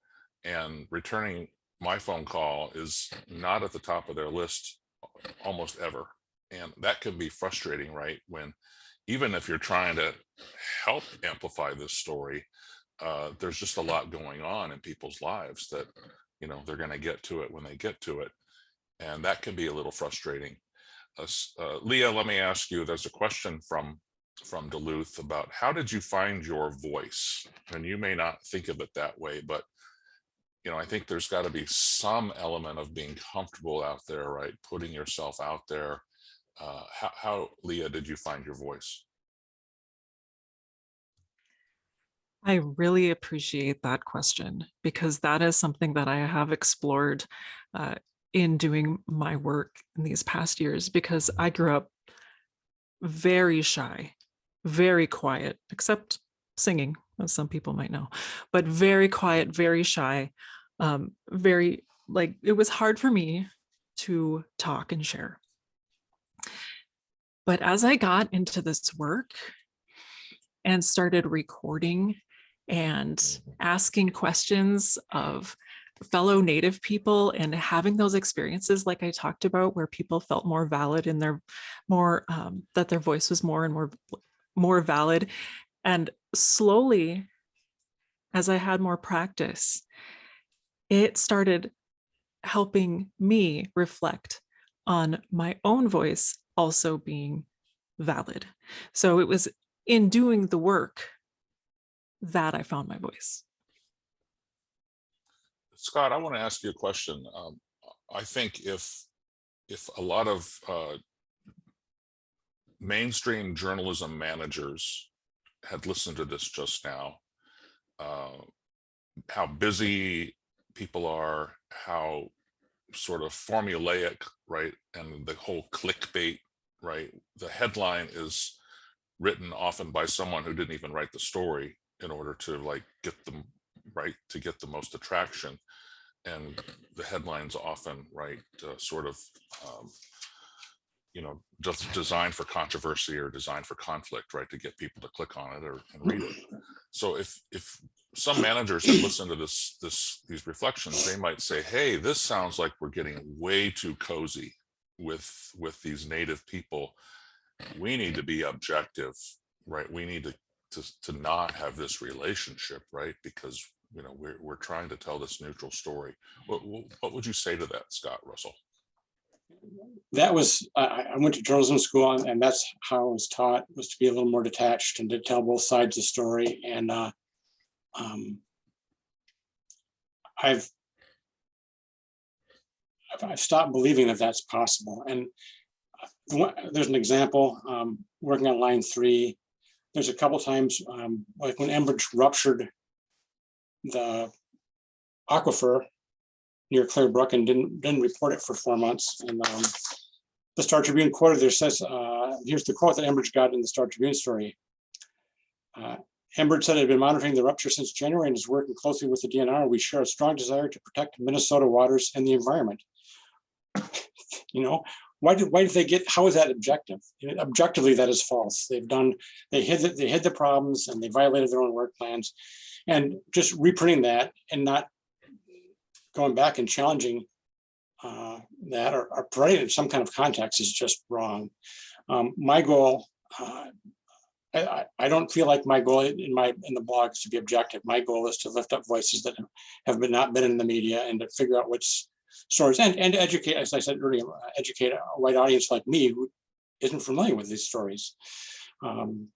and returning my phone call is not at the top of their list almost ever. And that can be frustrating, right? When even if you're trying to help amplify this story, there's just a lot going on in people's lives that, you know, they're going to get to it when they get to it. And that can be a little frustrating. Leah, let me ask you, there's a question from Duluth about how did you find your voice? And you may not think of it that way, but, you know, I think there's got to be some element of being comfortable out there, right? Putting yourself out there. How, Leah, did you find your voice? I really appreciate that question, because that is something that I have explored in doing my work in these past years, because I grew up very shy, very quiet, except singing, as some people might know, but very quiet, very shy, very, like, it was hard for me to talk and share. But as I got into this work and started recording and asking questions of fellow Native people and having those experiences like I talked about, where people felt more valid in their that their voice was more and more valid. And slowly, as I had more practice, it started helping me reflect on my own voice also being valid. So it was in doing the work that I found my voice. Scott, I want to ask you a question. I think if a lot of mainstream journalism managers had listened to this just now, how busy people are, how sort of formulaic, right? And the whole clickbait, right? The headline is written often by someone who didn't even write the story in order to like get them right, to get the most attraction. and the headlines often, right, sort of, just designed for controversy or designed for conflict, right, to get people to click on it or and read it. So if some managers that listen to these reflections, they might say, hey, this sounds like we're getting way too cozy with these Native people. We need to be objective, right? We need to not have this relationship, right? Because we're trying to tell this neutral story. What would you say to that, Scott Russell? That was, I went to journalism school, and that's how I was taught, was to be a little more detached and to tell both sides of the story. And I've stopped believing that that's possible. And there's an example, working on line 3. There's a couple times, like when Enbridge ruptured the aquifer near Clear Brook and didn't report it for 4 months. And the Star Tribune quoted there says, here's the quote that Enbridge got in the Star Tribune story. Enbridge said it had been monitoring the rupture since January and is working closely with the DNR. We share a strong desire to protect Minnesota waters and the environment. Why did they get, how is that objective? Objectively, that is false. They hid the problems and they violated their own work plans, and just reprinting that and not going back and challenging that or providing it some kind of context is just wrong. My goal, I don't feel like my goal in the blog is to be objective. My goal is to lift up voices that have not been in the media and to figure out which stories and to educate, as I said earlier, educate a white audience like me who isn't familiar with these stories. And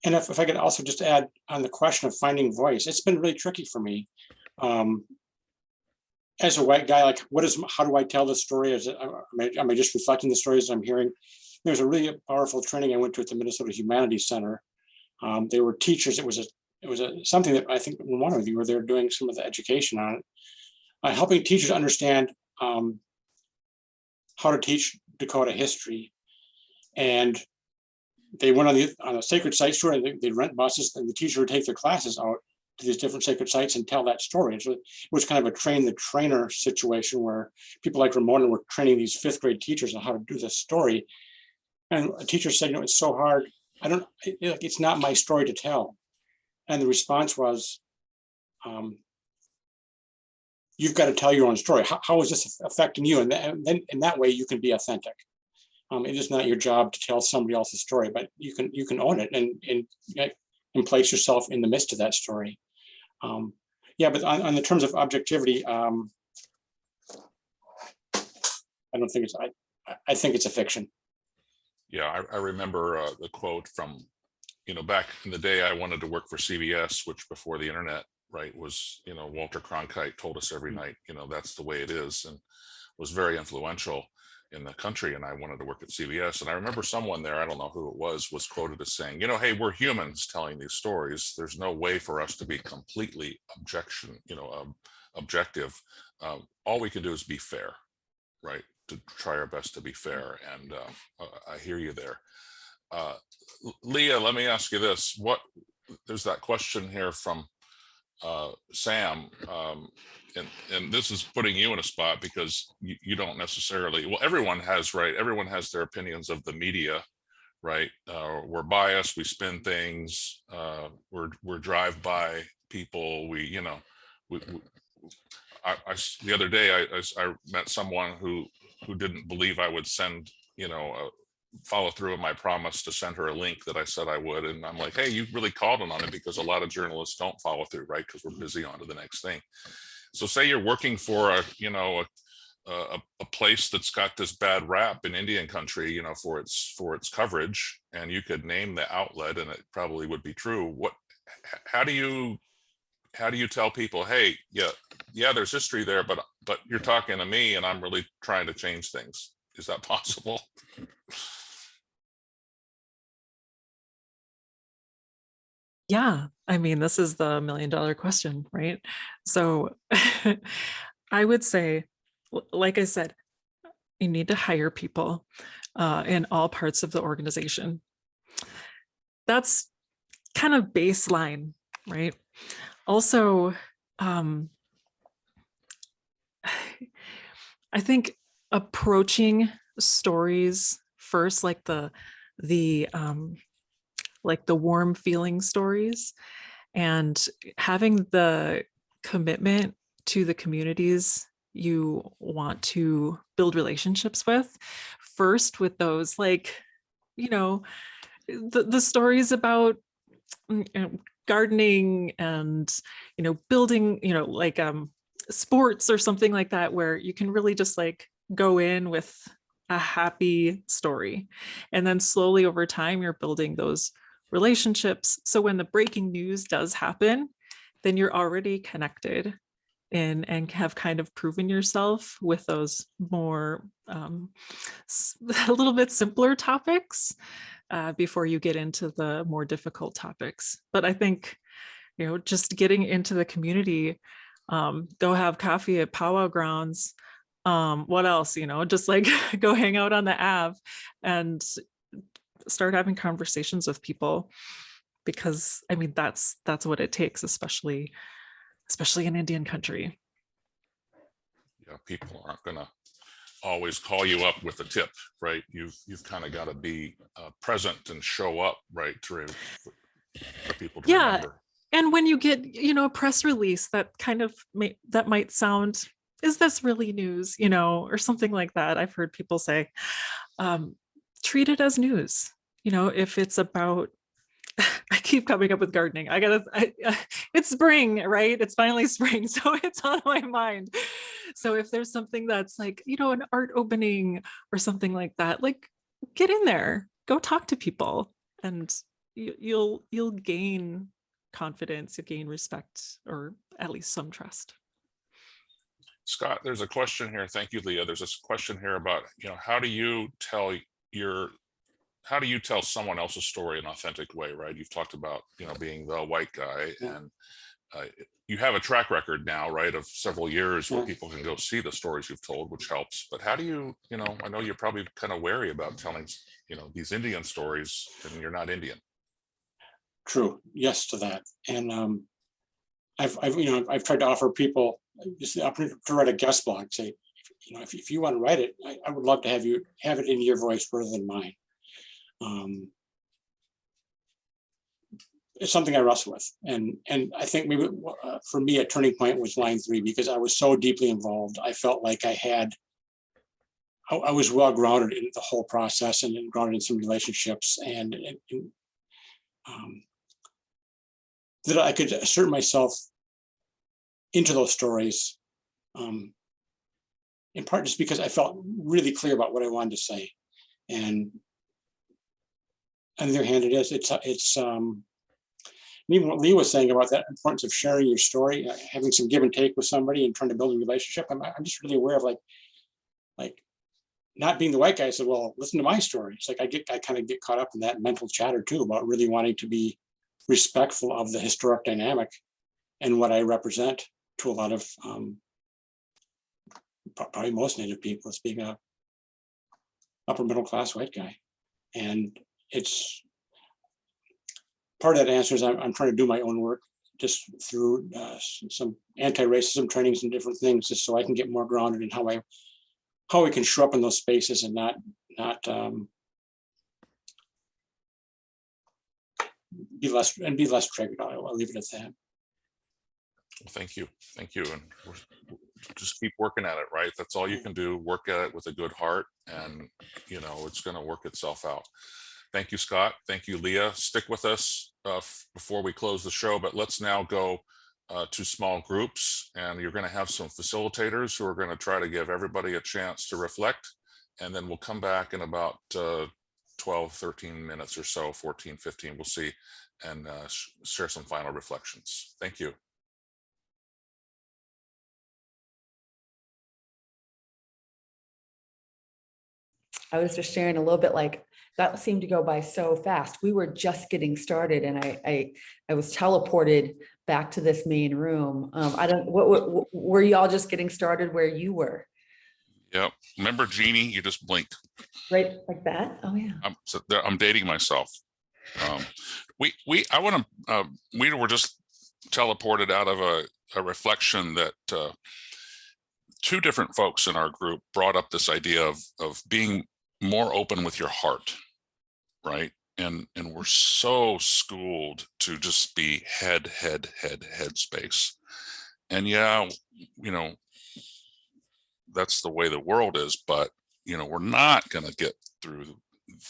if I could also just add on the question of finding voice, it's been really tricky for me. As a white guy, like how do I tell the story? Am I just reflecting the stories I'm hearing? There's a really powerful training I went to at the Minnesota Humanities Center. They were teachers. It was something that I think one of you were there doing some of the education on it, helping teachers understand how to teach Dakota history. And they went on a sacred sites tour, and they'd rent buses, and the teacher would take their classes out to these different sacred sites and tell that story. So it was kind of a train the trainer situation where people like Ramona were training these 5th grade teachers on how to do this story. And a teacher said, it's so hard. It's not my story to tell. And the response was, you've got to tell your own story. How is this affecting you? And then in that way, you can be authentic. It is not your job to tell somebody else's story, but you can own it and place yourself in the midst of that story. But on the terms of objectivity, I don't think I think it's a fiction. Yeah, I remember the quote from, back in the day, I wanted to work for CBS, which before the internet, right, was, Walter Cronkite told us every night, that's the way it is, and was very influential in the country. And I wanted to work at CBS. And I remember someone there, I don't know who it was quoted as saying, hey, we're humans telling these stories. There's no way for us to be completely objective. All we can do is be fair, right? To try our best to be fair. And I hear you there. Leah, let me ask you this. There's that question here from Sam, and this is putting you in a spot because you don't necessarily, everyone has their opinions of the media, right? We're biased, we spin things, we're drive-by people, the other day I met someone who didn't believe I would send, follow through on my promise to send her a link that I said I would. And I'm like, hey, you really called on it, because a lot of journalists don't follow through, right? Because we're busy on to the next thing. So say you're working for a place that's got this bad rap in Indian country, for its coverage, and you could name the outlet and it probably would be true. How do you tell people, hey, yeah, there's history there, but you're talking to me and I'm really trying to change things? Is that possible? Yeah, this is the $1 million question, right? So I would say, like I said, you need to hire people in all parts of the organization. That's kind of baseline, right? Also, I think approaching stories first, like the warm feeling stories, and having the commitment to the communities you want to build relationships with first, with those, like, you know, the stories about gardening and, you know, building, you know, like sports or something like that, where you can really just like go in with a happy story, and then slowly over time you're building those relationships, so when the breaking news does happen, then you're already connected in and have kind of proven yourself with those more a little bit simpler topics before you get into the more difficult topics. But I think, you know, just getting into the community, go have coffee at powwow grounds, what else, you know, just like go hang out on the Ave and start having conversations with people, because I mean that's what it takes, especially in Indian country. Yeah, people aren't gonna always call you up with a tip, right? You've kind of got to be present and show up, right, for people to remember. And when you get, you know, a press release that kind of that might sound, is this really news, you know, or something like that, I've heard people say, treat it as news. You know, if it's about, I keep coming up with gardening. It's spring, right? It's finally spring. So it's on my mind. So if there's something that's like, you know, an art opening or something like that, like get in there, go talk to people, and you'll gain confidence, you'll gain respect, or at least some trust. Scott, there's a question here. Thank you, Leah. There's this question here about, you know, how do you tell someone else's story in an authentic way, right? You've talked about, you know, being the white guy, and you have a track record now, right, of several years where people can go see the stories you've told, which helps. But how do you know, I know you're probably kind of wary about telling, you know, these Indian stories, and you're not Indian. True. Yes to that. And I've tried to offer people just the opportunity to write a guest blog. Say, you know, if you want to write it, I would love to have you have it in your voice rather than mine. It's something I wrestle with, and I think maybe for me a turning point was line 3, because I was so deeply involved. I felt like I was well grounded in the whole process, and grounded in some relationships, and that I could assert myself into those stories, in part just because I felt really clear about what I wanted to say. And on the other hand, it's even what Leah was saying about that importance of sharing your story, having some give and take with somebody and trying to build a relationship. I'm just really aware of like not being the white guy. I said, well, listen to my story. It's like I kind of get caught up in that mental chatter too, about really wanting to be respectful of the historic dynamic and what I represent to a lot of probably most Native people, as being a upper middle class white guy. And it's part of that answer is I'm trying to do my own work just through some anti-racism trainings and different things, just so I can get more grounded in how we can show up in those spaces and not be less triggered. I'll leave it at that. Well, thank you, and just keep working at it, right? That's all you can do. Work at it with a good heart, and you know it's going to work itself out. Thank you, Scott. Thank you, Leah. Stick with us before we close the show, but let's now go to small groups, and you're going to have some facilitators who are going to try to give everybody a chance to reflect, and then we'll come back in about 12, 13 minutes or so, 14, 15, we'll see, and share some final reflections. Thank you. I was just sharing a little bit, like that seemed to go by so fast. We were just getting started, and I was teleported back to this main room. What were y'all just getting started where you were? Yep. Remember Jeannie? You just blink. Right, like that. Oh yeah. I'm dating myself. We were just teleported out of a reflection that two different folks in our group brought up this idea of being more open with your heart, right? And we're so schooled to just be head space. And yeah, you know, that's the way the world is, but you know, we're not going to get through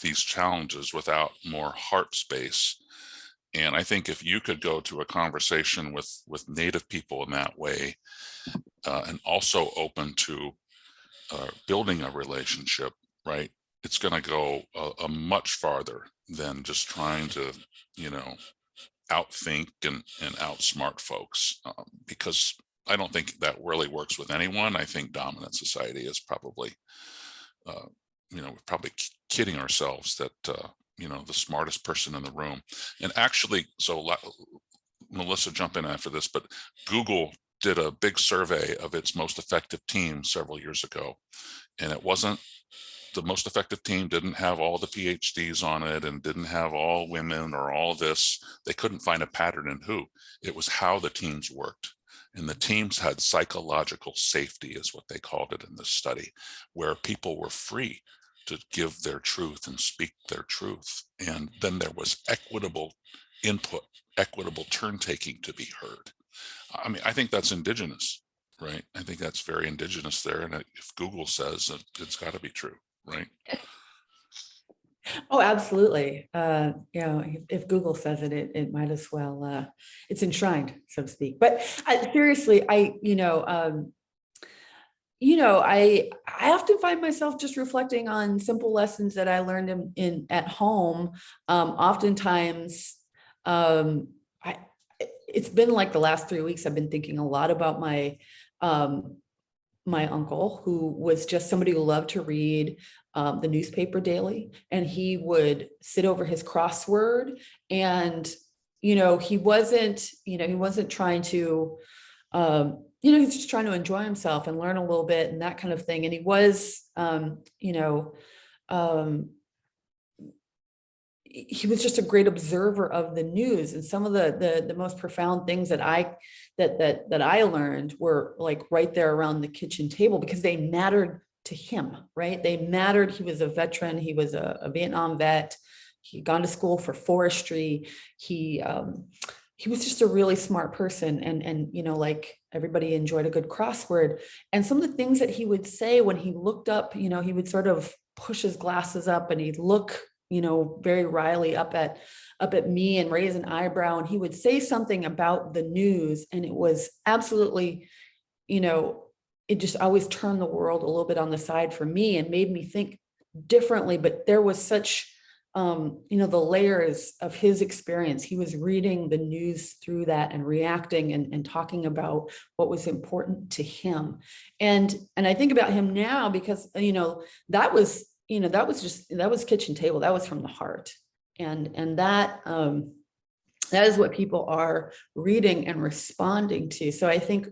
these challenges without more heart space. And I think if you could go to a conversation with Native people in that way, and also open to building a relationship, right? It's going to go a much farther than just trying to, you know, outthink and outsmart folks, because I don't think that really works with anyone. I think dominant society is probably, you know, we're probably kidding ourselves that, you know, the smartest person in the room. And actually, so Melissa, jump in after this, but Google did a big survey of its most effective team several years ago. And it wasn't, the most effective team didn't have all the PhDs on it and didn't have all women or all this. They couldn't find a pattern in who. It was how the teams worked. And the teams had psychological safety, is what they called it in this study, where people were free to give their truth and speak their truth. And then there was equitable input, equitable turn taking to be heard. I mean, I think that's Indigenous, right? I think that's very Indigenous there. And if Google says it, it's got to be true, right? Oh, absolutely. You know, if Google says it, it might as well, it's enshrined, so to speak. But seriously, I often find myself just reflecting on simple lessons that I learned at home. Oftentimes, it's been like the last 3 weeks, I've been thinking a lot about my uncle, who was just somebody who loved to read the newspaper daily, and he would sit over his crossword, and he wasn't trying to he's just trying to enjoy himself and learn a little bit and that kind of thing. And he was he was just a great observer of the news. And some of the most profound things that I learned were like right there around the kitchen table, because they mattered to him, right? They mattered. He was a veteran. He was a Vietnam vet. He'd gone to school for forestry. He was just a really smart person. And like everybody enjoyed a good crossword. And some of the things that he would say when he looked up, he would sort of push his glasses up and he'd look very wryly up at me and raise an eyebrow, and he would say something about the news, and it was absolutely, it just always turned the world a little bit on the side for me and made me think differently. But there was such, the layers of his experience. He was reading the news through that and reacting and talking about what was important to him. And I think about him now because, that was kitchen table. That was from the heart. And that is what people are reading and responding to. So I think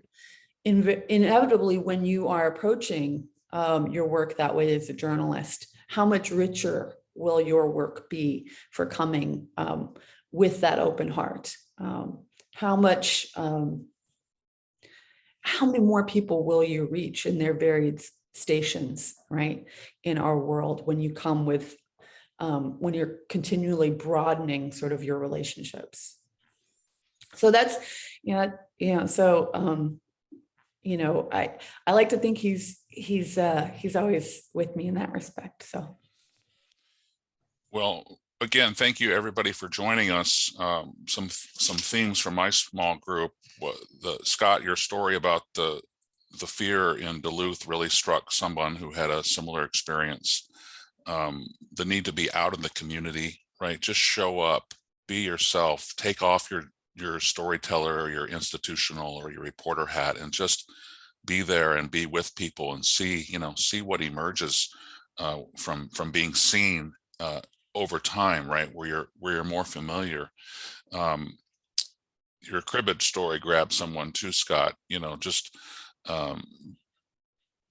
inevitably when you are approaching your work that way as a journalist, how much richer will your work be for coming with that open heart? How many more people will you reach in their varied stations, right, in our world, when you come with when you're continually broadening sort of your relationships? So that's so I like to think he's always with me in that respect. So well, again, thank you everybody for joining us. Some themes from my small group. Scott, your story about the fear in Duluth really struck someone who had a similar experience. The need to be out in the community, right? Just show up, be yourself, take off your storyteller or your institutional or your reporter hat, and just be there and be with people and see what emerges from being seen over time, right? Where you're more familiar. Your cribbage story grabbed someone too, Scott. Just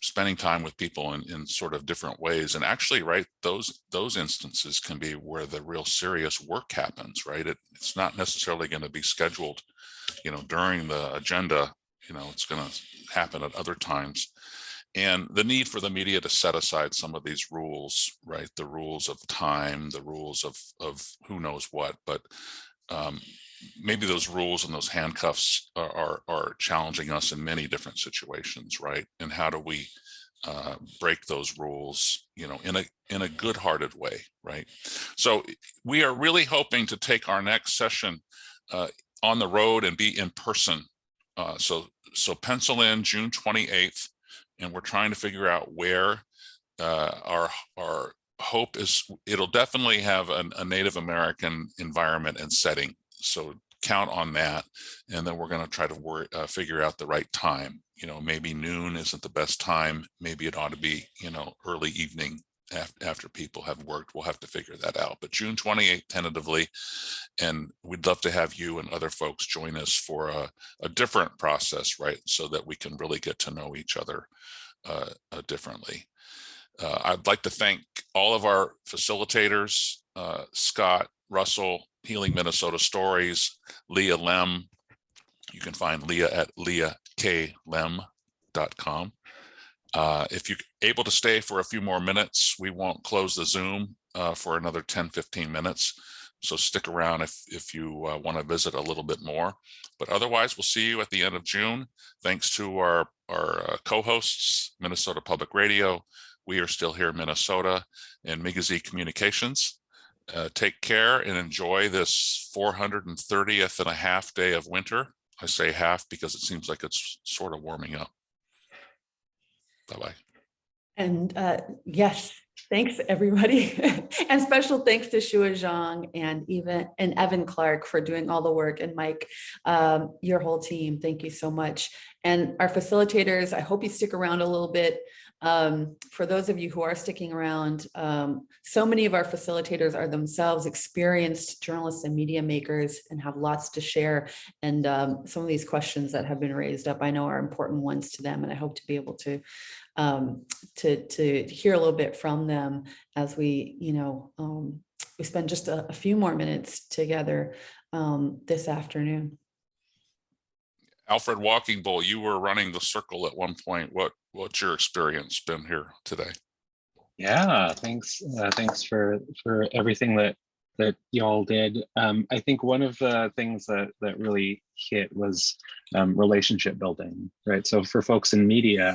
spending time with people in sort of different ways. And actually, right, those instances can be where the real serious work happens, right? It's not necessarily going to be scheduled, during the agenda. It's going to happen at other times. and the need for the media to set aside some of these rules, right? The rules of time, the rules of who knows what, but maybe those rules and those handcuffs are challenging us in many different situations, right? And how do we break those rules, in a good-hearted way, right? So we are really hoping to take our next session on the road and be in person. So pencil in June 28th, and we're trying to figure out where. Our hope is it'll definitely have a Native American environment and setting. So count on that. And then we're going to try to figure out the right time. Maybe noon isn't the best time. Maybe it ought to be, early evening after people have worked. We'll have to figure that out. But June 28th tentatively. And we'd love to have you and other folks join us for a different process, right? So that we can really get to know each other differently. I'd like to thank all of our facilitators, Scott, Russell, Healing Minnesota Stories, Leah Lemm. You can find Leah at leahklem.com. If you're able to stay for a few more minutes, we won't close the Zoom for another 10-15 minutes. So stick around if you want to visit a little bit more. But otherwise, we'll see you at the end of June. Thanks to our co-hosts, Minnesota Public Radio. We are still here in Minnesota, and Migizi Communications. Take care and enjoy this 430th and a half day of winter. I say half because it seems like it's sort of warming up. Bye-bye. And yes, thanks everybody. And special thanks to Shua Zhang and Evan Clark for doing all the work, and Mike, your whole team. Thank you so much. And our facilitators, I hope you stick around a little bit. For those of you who are sticking around, so many of our facilitators are themselves experienced journalists and media makers and have lots to share. And some of these questions that have been raised up, I know are important ones to them. And I hope to be able to hear a little bit from them as we, we spend just a few more minutes together this afternoon. Alfred Walking Bull, you were running the circle at one point. What's your experience been here today? Yeah, thanks. Thanks for everything that y'all did. I think one of the things that really hit was relationship building, right? So for folks in media,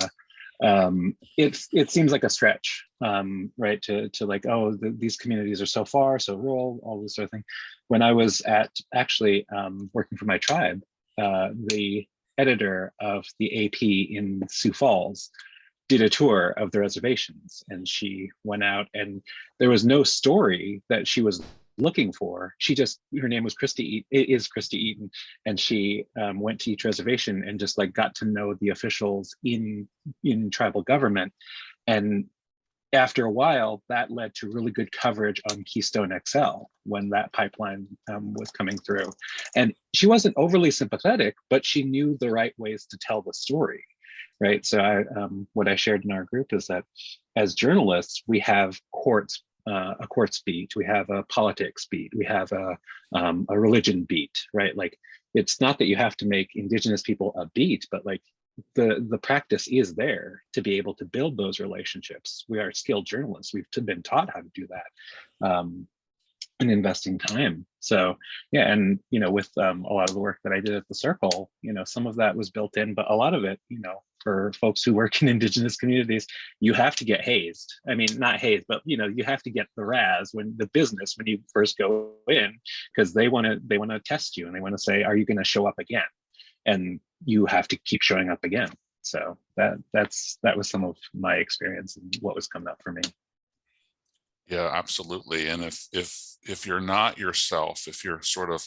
it seems like a stretch, right? To like, these communities are so far, so rural, all this sort of thing. When I was actually working for my tribe, the editor of the AP in Sioux Falls did a tour of the reservations, and she went out, and there was no story that she was looking for. Her name was Christy Eaton, and she went to each reservation and just like got to know the officials in tribal government. And after a while, that led to really good coverage on Keystone XL when that pipeline was coming through. And she wasn't overly sympathetic, but she knew the right ways to tell the story, right? So what I shared in our group is that as journalists, we have a courts beat, we have a politics beat, we have a religion beat, right? Like, it's not that you have to make Indigenous people a beat, but like, the practice is there to be able to build those relationships. We are skilled journalists. We've been taught how to do that and investing time. So yeah, and with a lot of the work that I did at the Circle, some of that was built in, but a lot of it, for folks who work in Indigenous communities, you have to get hazed. I mean, not hazed, but you have to get the RAS when you first go in, because they want to test you and they want to say, are you going to show up again? And you have to keep showing up again. So that was some of my experience and what was coming up for me. Yeah, absolutely. And if you're not yourself, if you're sort of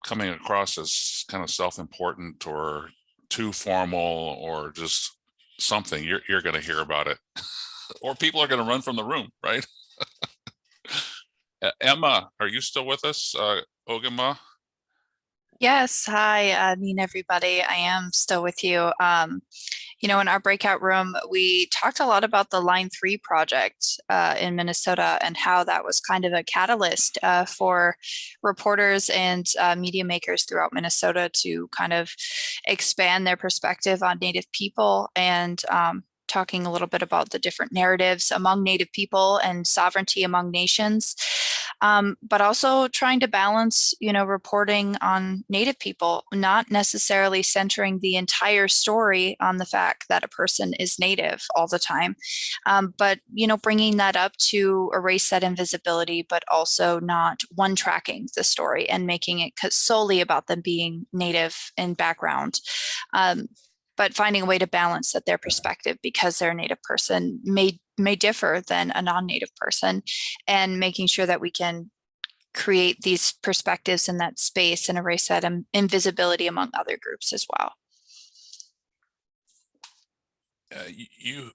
coming across as kind of self-important or too formal or just something, you're going to hear about it, or people are going to run from the room, right? Emma, are you still with us? Ogema? Yes, hi, everybody. I am still with you. In our breakout room, we talked a lot about the Line 3 project in Minnesota and how that was kind of a catalyst for reporters and media makers throughout Minnesota to kind of expand their perspective on Native people and talking a little bit about the different narratives among Native people and sovereignty among nations, but also trying to balance, reporting on Native people, not necessarily centering the entire story on the fact that a person is Native all the time, but, bringing that up to erase that invisibility, but also not one-tracking the story and making it solely about them being Native in background. But finding a way to balance that their perspective, because they're a Native person, may differ than a non-Native person, and making sure that we can create these perspectives in that space and erase that invisibility among other groups as well. You've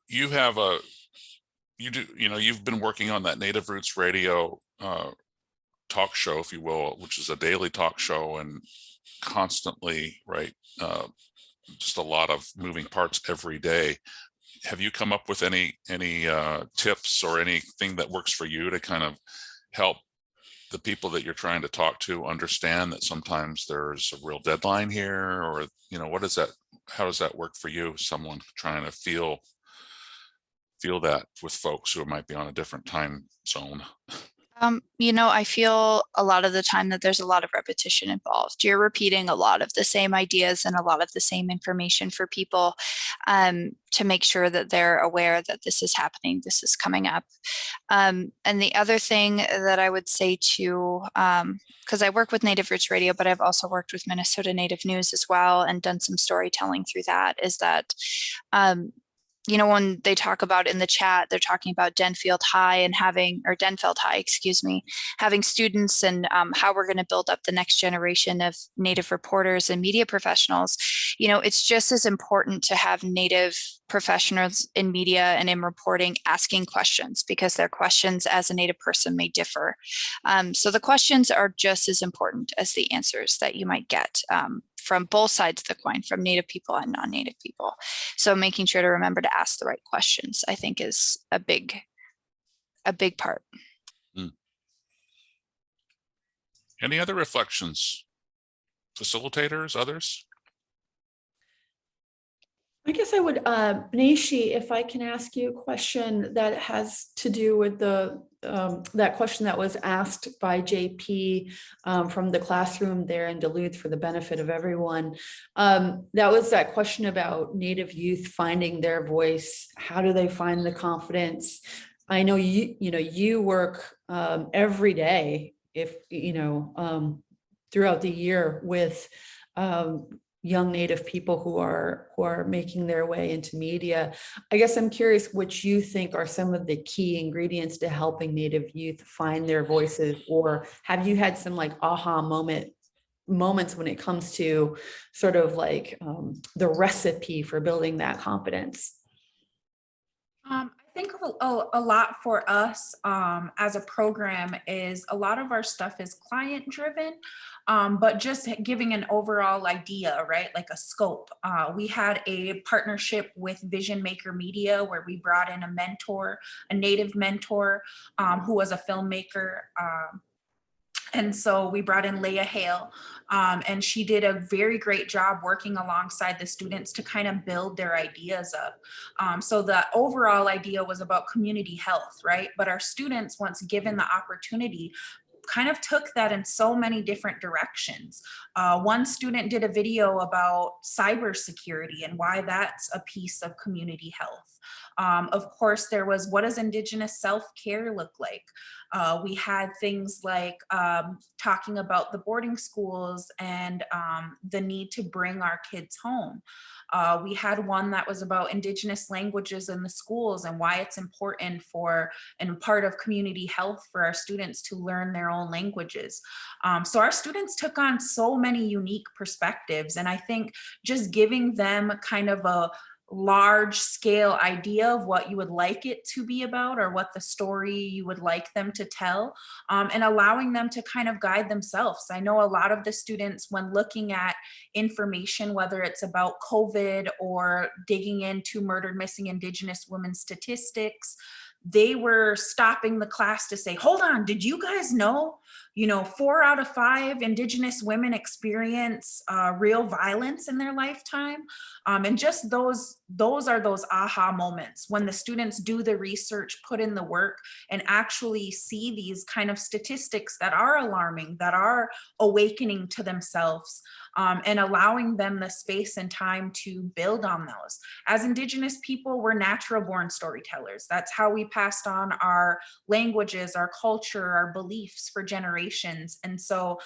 been working on that Native Roots Radio talk show, if you will, which is a daily talk show and constantly, right? Just a lot of moving parts every day. Have you come up with any tips or anything that works for you to kind of help the people that you're trying to talk to understand that sometimes there's a real deadline here, or what is that? How does that work for you? Someone trying to feel that with folks who might be on a different time zone. I feel a lot of the time that there's a lot of repetition involved. You're repeating a lot of the same ideas and a lot of the same information for people to make sure that they're aware that this is happening, this is coming up. And the other thing that I would say too, because I work with Native Roots Radio, but I've also worked with Minnesota Native News as well and done some storytelling through that, is that when they talk about in the chat, they're talking about Denfeld High, having students and how we're going to build up the next generation of Native reporters and media professionals. It's just as important to have Native professionals in media and in reporting asking questions, because their questions as a Native person may differ. So the questions are just as important as the answers that you might get from both sides of the coin, from Native people and non-Native people. So making sure to remember to ask the right questions, I think, is a big part. Any other reflections? Facilitators, others? I guess I would, Benishi, if I can ask you a question that has to do with that question that was asked by JP from the classroom there in Duluth for the benefit of everyone. That was that question about Native youth finding their voice. How do they find the confidence? I know you work every day, throughout the year with young Native people who are making their way into media. I guess I'm curious what you think are some of the key ingredients to helping Native youth find their voices, or have you had some aha moments when it comes to sort of the recipe for building that confidence? I think a lot for us as a program is a lot of our stuff is client driven, but just giving an overall idea, right? Like a scope. We had a partnership with Vision Maker Media where we brought in a Native mentor who was a filmmaker. And so we brought in Leah Hale, and she did a very great job working alongside the students to kind of build their ideas up. So the overall idea was about community health, right? But our students, once given the opportunity, kind of took that in so many different directions. One student did a video about cybersecurity and why that's a piece of community health. Of course, there was, what does Indigenous self-care look like? We had things like talking about the boarding schools and the need to bring our kids home. We had one that was about Indigenous languages in the schools and why it's important and part of community health for our students to learn their own languages. So our students took on so many unique perspectives, and I think just giving them kind of a large scale idea of what you would like it to be about, or what the story you would like them to tell, and allowing them to kind of guide themselves. I know a lot of the students, when looking at information, whether it's about COVID or digging into murdered missing Indigenous women statistics, they were stopping the class to say, hold on, did you guys know You know, 4 out of 5 Indigenous women experience real violence in their lifetime. And just those are those aha moments when the students do the research, put in the work, and actually see these kind of statistics that are alarming, that are awakening to themselves, and allowing them the space and time to build on those. As Indigenous people, we're natural born storytellers. That's how we passed on our languages, our culture, our beliefs for generations. And so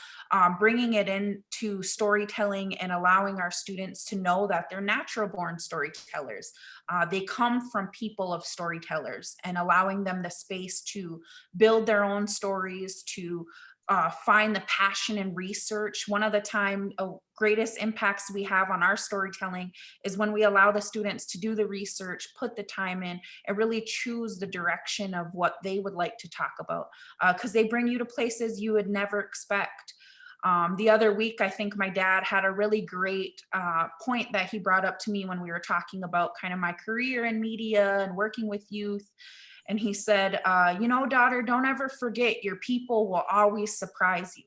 bringing it into storytelling and allowing our students to know that they're natural born storytellers. They come from people of storytellers, and allowing them the space to build their own stories, to find the passion in research. One of the greatest impacts we have on our storytelling is when we allow the students to do the research, put the time in, and really choose the direction of what they would like to talk about, because they bring you to places you would never expect. The other week, I think my dad had a really great point that he brought up to me when we were talking about kind of my career in media and working with youth. And he said, you know, daughter, don't ever forget, your people will always surprise you.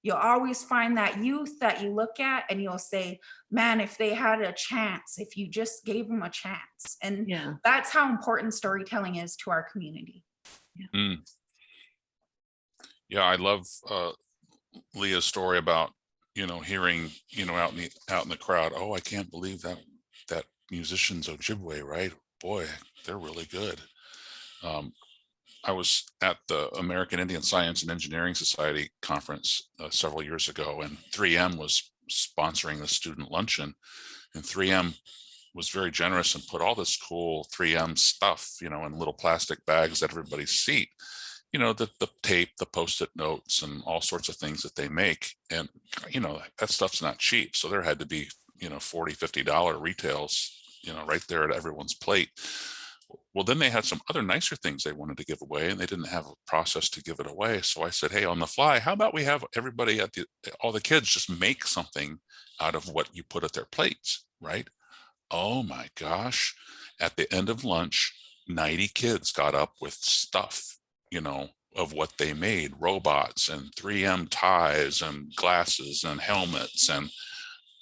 You'll always find that youth that you look at and you'll say, man, if they had a chance, if you just gave them a chance. And Yeah. that's how important storytelling is to our community. Yeah, I love Leah's story about, you know, hearing, you know, out in the crowd, oh, I can't believe that musician's Ojibwe, right? Boy, they're really good. I was at the American Indian Science and Engineering Society conference several years ago, and 3M was sponsoring the student luncheon, and 3M was very generous and put all this cool 3M stuff, you know, in little plastic bags at everybody's seat. You know, the tape, the Post-it notes, and all sorts of things that they make. And, you know, that stuff's not cheap. So there had to be, you know, $40, $50 retails, you know, right there at everyone's plate. Well, then they had some other nicer things they wanted to give away, and they didn't have a process to give it away. So I said, hey, on the fly, how about we have everybody all the kids just make something out of what you put at their plates, right? Oh my gosh. At the end of lunch, 90 kids got up with stuff, you know, of what they made, robots and 3M ties and glasses and helmets and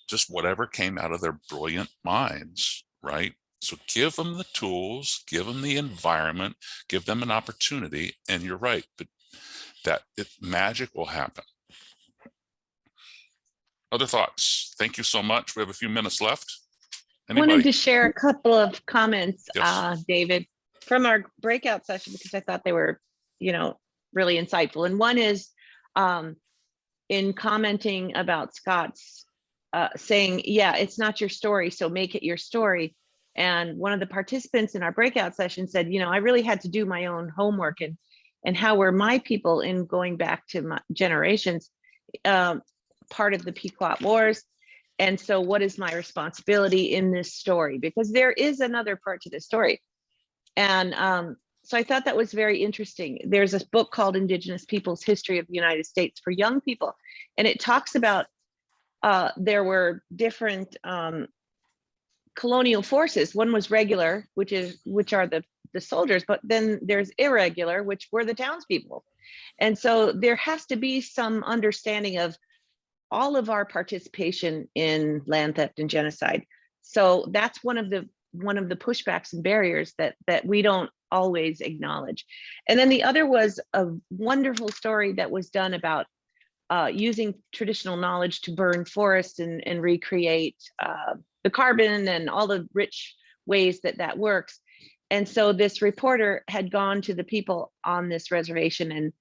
just whatever came out of their brilliant minds, right? So give them the tools, give them the environment, give them an opportunity, and you're right, but magic will happen. Other thoughts? Thank you so much. We have a few minutes left. Anybody? Wanted to share a couple of comments, Yes. David, from our breakout session, because I thought they were, you know, really insightful. And one is in commenting about Scott's saying, yeah, it's not your story, so make it your story. And one of the participants in our breakout session said, you know, I really had to do my own homework and how were my people in going back to my generations, part of the Pequot Wars. And so what is my responsibility in this story? Because there is another part to this story. And so I thought that was very interesting. There's this book called Indigenous Peoples' History of the United States for young people. And it talks about there were different colonial forces. One was regular, which are the soldiers, but then there's irregular, which were the townspeople. And so there has to be some understanding of all of our participation in land theft and genocide. So that's one of the pushbacks and barriers that we don't always acknowledge. And then the other was a wonderful story that was done about using traditional knowledge to burn forests and recreate the carbon and all the rich ways that works. And so this reporter had gone to the people on this reservation and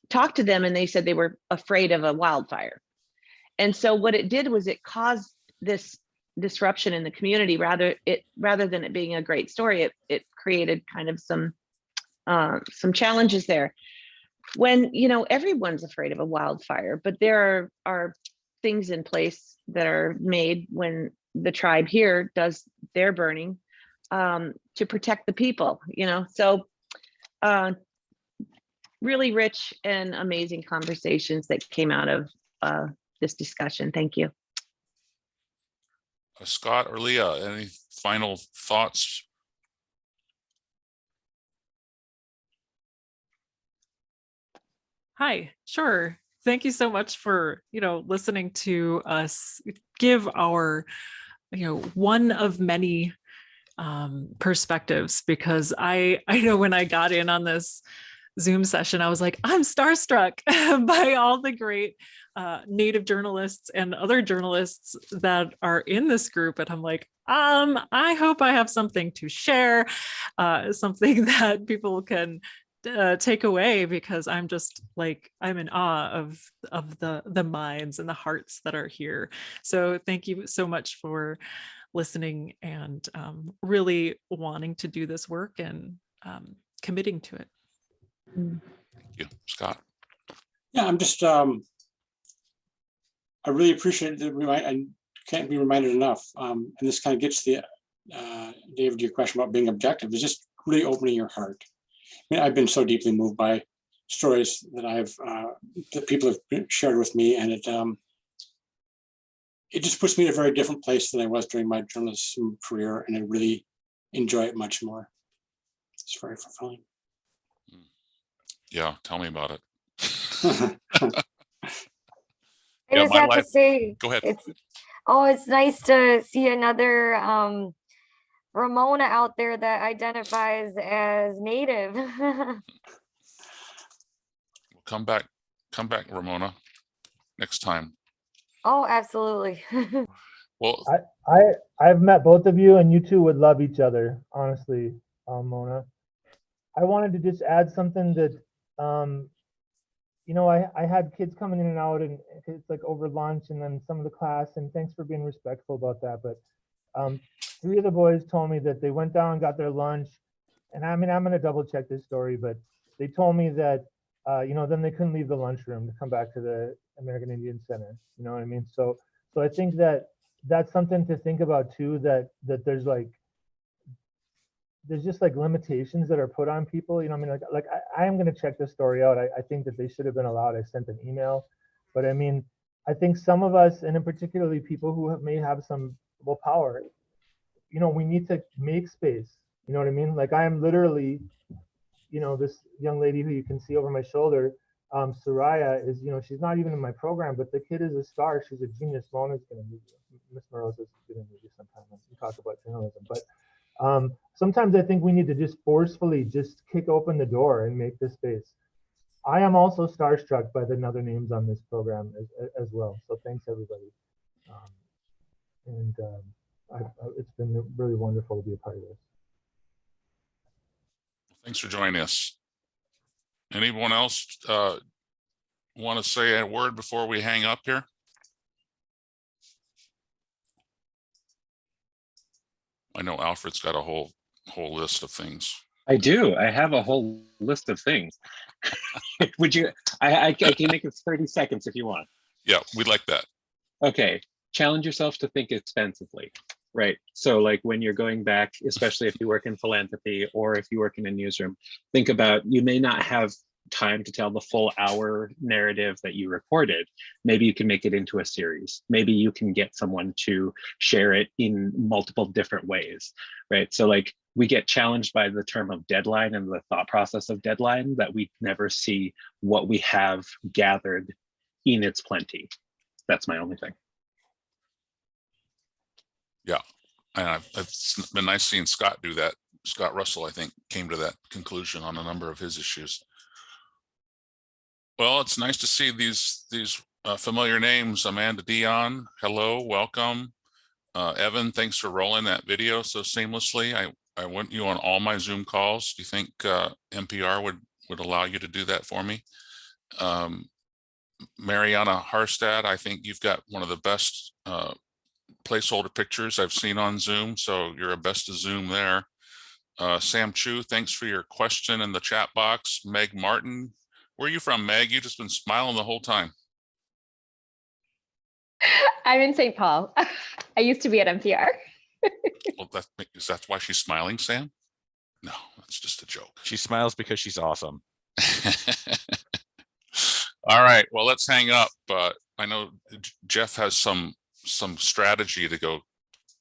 talked to them, and they said they were afraid of a wildfire. And so what it did was it caused this disruption in the community. Rather than it being a great story, it created kind of some challenges there. When, you know, everyone's afraid of a wildfire, but there are things in place that are made when the tribe here does their burning to protect the people, you know. So really rich and amazing conversations that came out of this discussion. Thank you. Scott or Leah, any final thoughts? Hi, sure. Thank you so much for, listening to us give our, one of many perspectives, because I know when I got in on this Zoom session, I was like, I'm starstruck by all the great Native journalists and other journalists that are in this group. And I'm like, I hope I have something to share, something that people can take away, because I'm just like, I'm in awe of the minds and the hearts that are here. So thank you so much for listening and really wanting to do this work and committing to it. Thank you, Scott. Yeah, I'm just, I really appreciate the I can't be reminded enough. And this kind of gets the, David, your question about being objective, is just really opening your heart. I mean, I've been so deeply moved by stories that that people have shared with me, and it just puts me in a very different place than I was during my journalism career, and I really enjoy it much more. It's very fulfilling. Yeah, tell me about it. I just have to say, Go ahead. It's nice to see another Ramona out there that identifies as Native. Come back, Ramona, next time. Oh, absolutely. Well, I've met both of you, and you two would love each other, honestly, Mona. I wanted to just add something that, I had kids coming in and out, and it's like over lunch and then some of the class, and thanks for being respectful about that. But 3 of the boys told me that they went down and got their lunch, and I mean, I'm going to double check this story, but they told me that, then they couldn't leave the lunchroom to come back to the American Indian Center. You know what I mean? So I think that that's something to think about too, that there's just like limitations that are put on people. I mean, like I am going to check this story out. I think that they should have been allowed. I sent an email, but I mean, I think some of us, and in particularly people who may have some power, we need to make space. You know what I mean? Like I am literally, this young lady who you can see over my shoulder, Soraya, is, she's not even in my program, but the kid is a star. She's a genius. Mona's going to meet you. Miss Moroza's going to meet you sometime when we talk about journalism. But sometimes I think we need to just forcefully just kick open the door and make this space. I am also starstruck by the other names on this program as well. So thanks everybody. It's been really wonderful to be a part of this. thanks for joining us. Anyone else want to say a word before we hang up here? I know Alfred's got a whole list of things. I do. I have a whole list of things. Would you? I can make it 30 seconds if you want. Yeah, we'd like that. Okay. Challenge yourself to think expensively, right? So like when you're going back, especially if you work in philanthropy or if you work in a newsroom, think about, you may not have time to tell the full hour narrative that you recorded. Maybe you can make it into a series. Maybe you can get someone to share it in multiple different ways, right? So like we get challenged by the term of deadline and the thought process of deadline, that we never see what we have gathered in its plenty. That's my only thing. Yeah, and it's been nice seeing Scott do that. Scott Russell, I think, came to that conclusion on a number of his issues. Well, it's nice to see these familiar names. Amanda Dion, hello, welcome. Evan, thanks for rolling that video so seamlessly. I want you on all my Zoom calls. Do you think NPR would allow you to do that for me? Mariana Harstad, I think you've got one of the best placeholder pictures I've seen on Zoom, so you're a best of Zoom there. Sam Chu, thanks for your question in the chat box. Meg Martin, where are you from, Meg? You've just been smiling the whole time. I'm in St. Paul. I used to be at NPR. Well, is that why she's smiling, Sam? No, that's just a joke. She smiles because she's awesome. All right, well, let's hang up. I know Jeff has some strategy to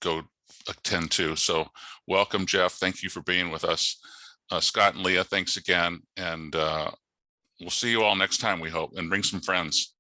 go attend to. So welcome, Jeff. Thank you for being with us. Scott and Leah, thanks again. And We'll see you all next time, we hope, and bring some friends.